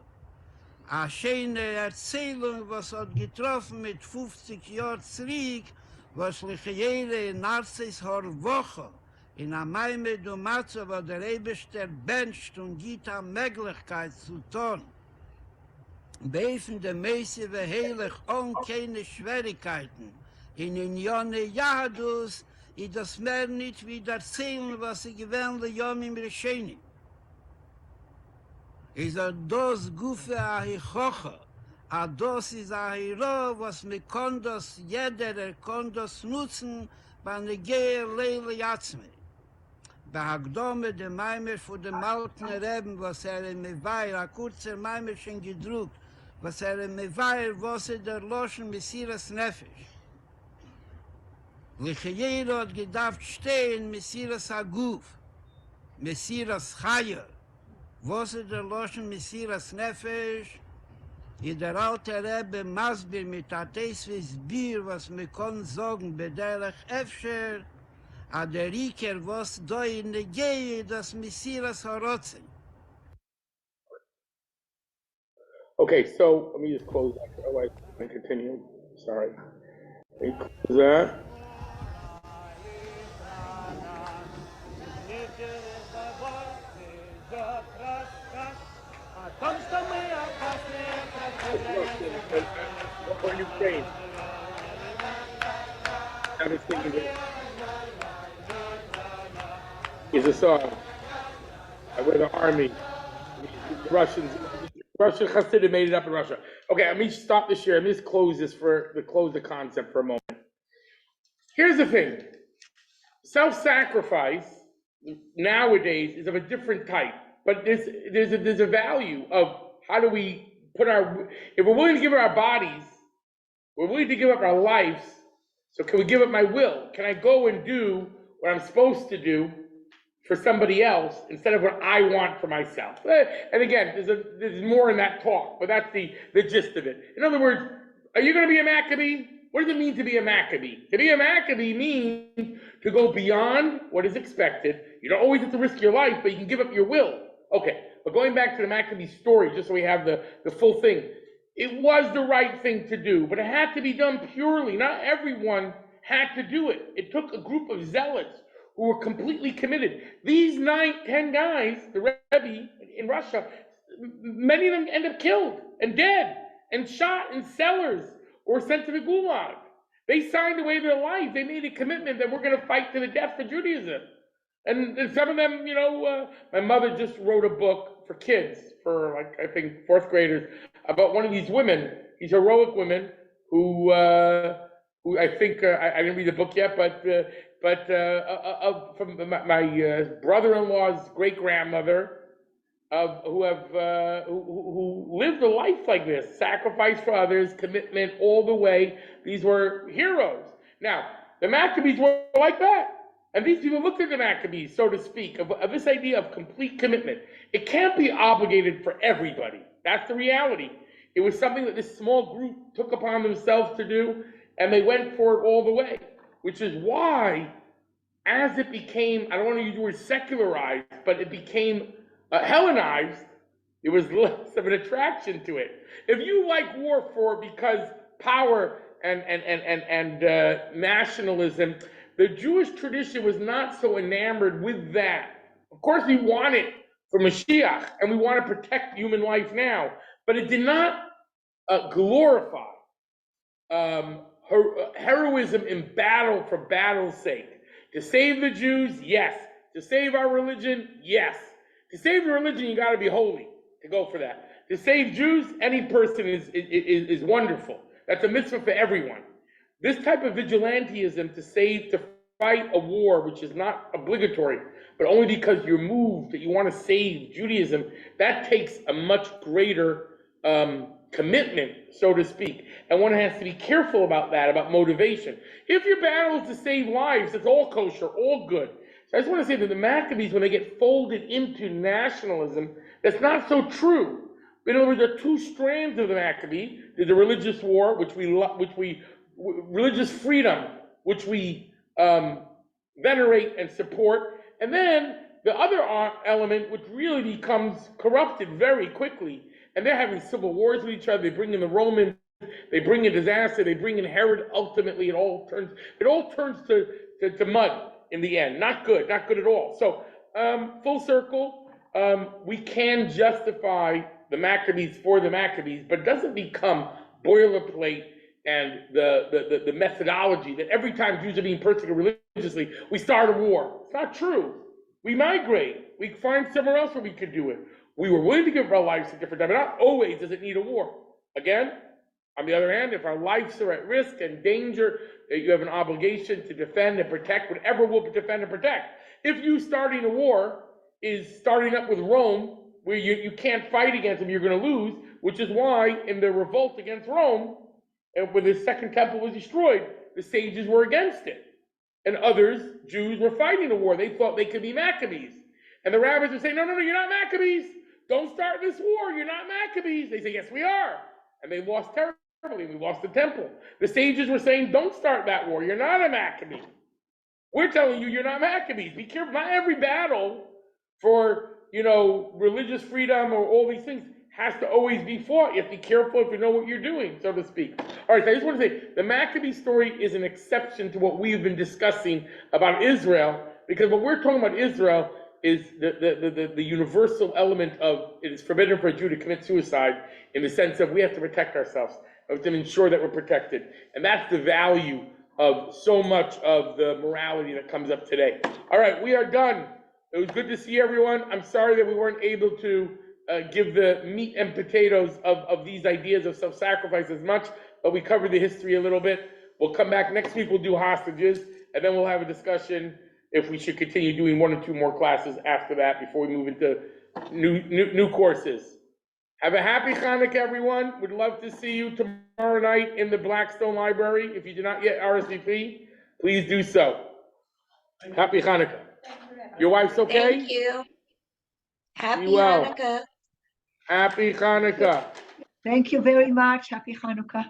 S3: Eine schöne Erzählung, was hat getroffen mit 50 Jahren zurück, was Lichiere in Narcis Horwoche, in Amaime du Matzo, wo der Eberster bencht und gibt eine Möglichkeit zu tun. Beifen der Messe ve heilig on keine Schwierigkeiten. In Unione Jahadus, I das mehr nicht wieder erzählen, was sie gewähnt, Jom im Rescheni. Is dos Gufe a Hichocha, a dos is a Hiro, was me kondos, jeder kondos nutzen, bei ne Gehe Leile Yatzme. בהקדומה דה מיימר פו דה מלטן רבן, was מבאיר, a kurzer מיימר schon gedruckt, was מבאיר, was der Loschen Messias Nefesh. Lichayero hat gedacht stehen, Messias Aguf, Messias Chaya, was der Loschen Messias Nefesh, I der alte Rebbe Masbir mit Ateisvis Bier, was me kon sagen, bederach Efscher, a der Riker, was da in der Gehe, das Messias Horotzen.
S1: Okay, so let me just close that. Otherwise, I can continue. Sorry. Let me close that. What are you saying? I was thinking is a song where the army, the Russian Hasidim made it up in Russia. Okay, let me stop this here. Let me just close the concept for a moment. Here's the thing. Self-sacrifice nowadays is of a different type, but there's a value of how do we put if we're willing to give up our bodies, we're willing to give up our lives, so can we give up my will? Can I go and do what I'm supposed to do for somebody else instead of what I want for myself? And again, there's more in that talk, but that's the gist of it. In other words, are you going to be a Maccabee? What does it mean to be a Maccabee? To be a Maccabee means to go beyond what is expected. You don't always have to risk your life, but you can give up your will. Okay, but going back to the Maccabee story, just so we have the full thing, it was the right thing to do, but it had to be done purely. Not everyone had to do it. It took a group of zealots who were completely committed. These 10 guys, the Rebbe in Russia, many of them end up killed and dead and shot in cellars or sent to the Gulag. They signed away their life. They made a commitment that we're going to fight to the death for Judaism. And some of them, my mother just wrote a book for kids, for I think fourth graders, about one of these women, these heroic women who I think I didn't read the book yet, but from my brother-in-law's great grandmother, who lived a life like this, sacrifice for others, commitment all the way. These were heroes. Now the Maccabees were like that. And these people looked at the Maccabees, so to speak, of this idea of complete commitment. It can't be obligated for everybody. That's the reality. It was something that this small group took upon themselves to do, and they went for it all the way, which is why, as it became, I don't want to use the word secularized, but it became Hellenized, there was less of an attraction to it. If you like war because power and nationalism, the Jewish tradition was not so enamored with that. Of course, we want it for Mashiach, and we want to protect human life now, but it did not glorify heroism in battle for battle's sake. To save the Jews, yes. To save our religion, yes. To save the religion, you got to be holy to go for that. To save Jews, any person is wonderful. That's a mitzvah for everyone. This type of vigilantism to fight a war which is not obligatory, but only because you're moved that you want to save Judaism, that takes a much greater commitment, so to speak. And one has to be careful about that, about motivation. If your battle is to save lives, it's all kosher, all good. So I just want to say that the Maccabees, when they get folded into nationalism, that's not so true. In other words, there are two strands of the Maccabee. There's the religious war, religious freedom, which we venerate and support, and then the other element, which really becomes corrupted very quickly, and they're having civil wars with each other. They bring in the Romans, they bring in disaster, they bring in Herod. Ultimately, it all turns to mud in the end. Not good at all. So full circle, we can justify the Maccabees for the Maccabees, but it doesn't become boilerplate and the methodology that every time Jews are being persecuted religiously, we start a war. It's not true. We migrate. We find somewhere else where we could do it. We were willing to give our lives to different times, but not always does it need a war. Again, on the other hand, if our lives are at risk and danger, you have an obligation to defend and protect whatever will defend and protect. If you starting a war is starting up with Rome, where you can't fight against them, you're going to lose, which is why in the revolt against Rome, and when the second temple was destroyed, the sages were against it. And others, Jews, were fighting the war. They thought they could be Maccabees. And the rabbis would say, no, you're not Maccabees. Don't start this war. You're not Maccabees. They say, yes, we are. And they lost terribly. We lost the temple. The sages were saying, don't start that war. You're not a Maccabee. We're telling you, you're not Maccabees. Be careful. Not every battle for, religious freedom or all these things has to always be fought. You have to be careful if you know what you're doing, so to speak. All right, so I just want to say, the Maccabee story is an exception to what we've been discussing about Israel, because what we're talking about Israel is the universal element of it is forbidden for a Jew to commit suicide in the sense of we have to protect ourselves. We have to ensure that we're protected. And that's the value of so much of the morality that comes up today. All right, we are done. It was good to see everyone. I'm sorry that we weren't able to give the meat and potatoes of these ideas of self-sacrifice as much, but we covered the history a little bit. We'll come back next week, we'll do hostages, and then we'll have a discussion if we should continue doing 1 or 2 more classes after that before we move into new courses. Have a happy Hanukkah, everyone. We'd love to see you tomorrow night in the Blackstone Library. If you do not yet RSVP, please do so. Happy Hanukkah. Your wife's okay?
S4: Thank you. Happy
S1: Be well.
S4: Hanukkah.
S1: Happy Hanukkah.
S5: Thank you very much. Happy Hanukkah.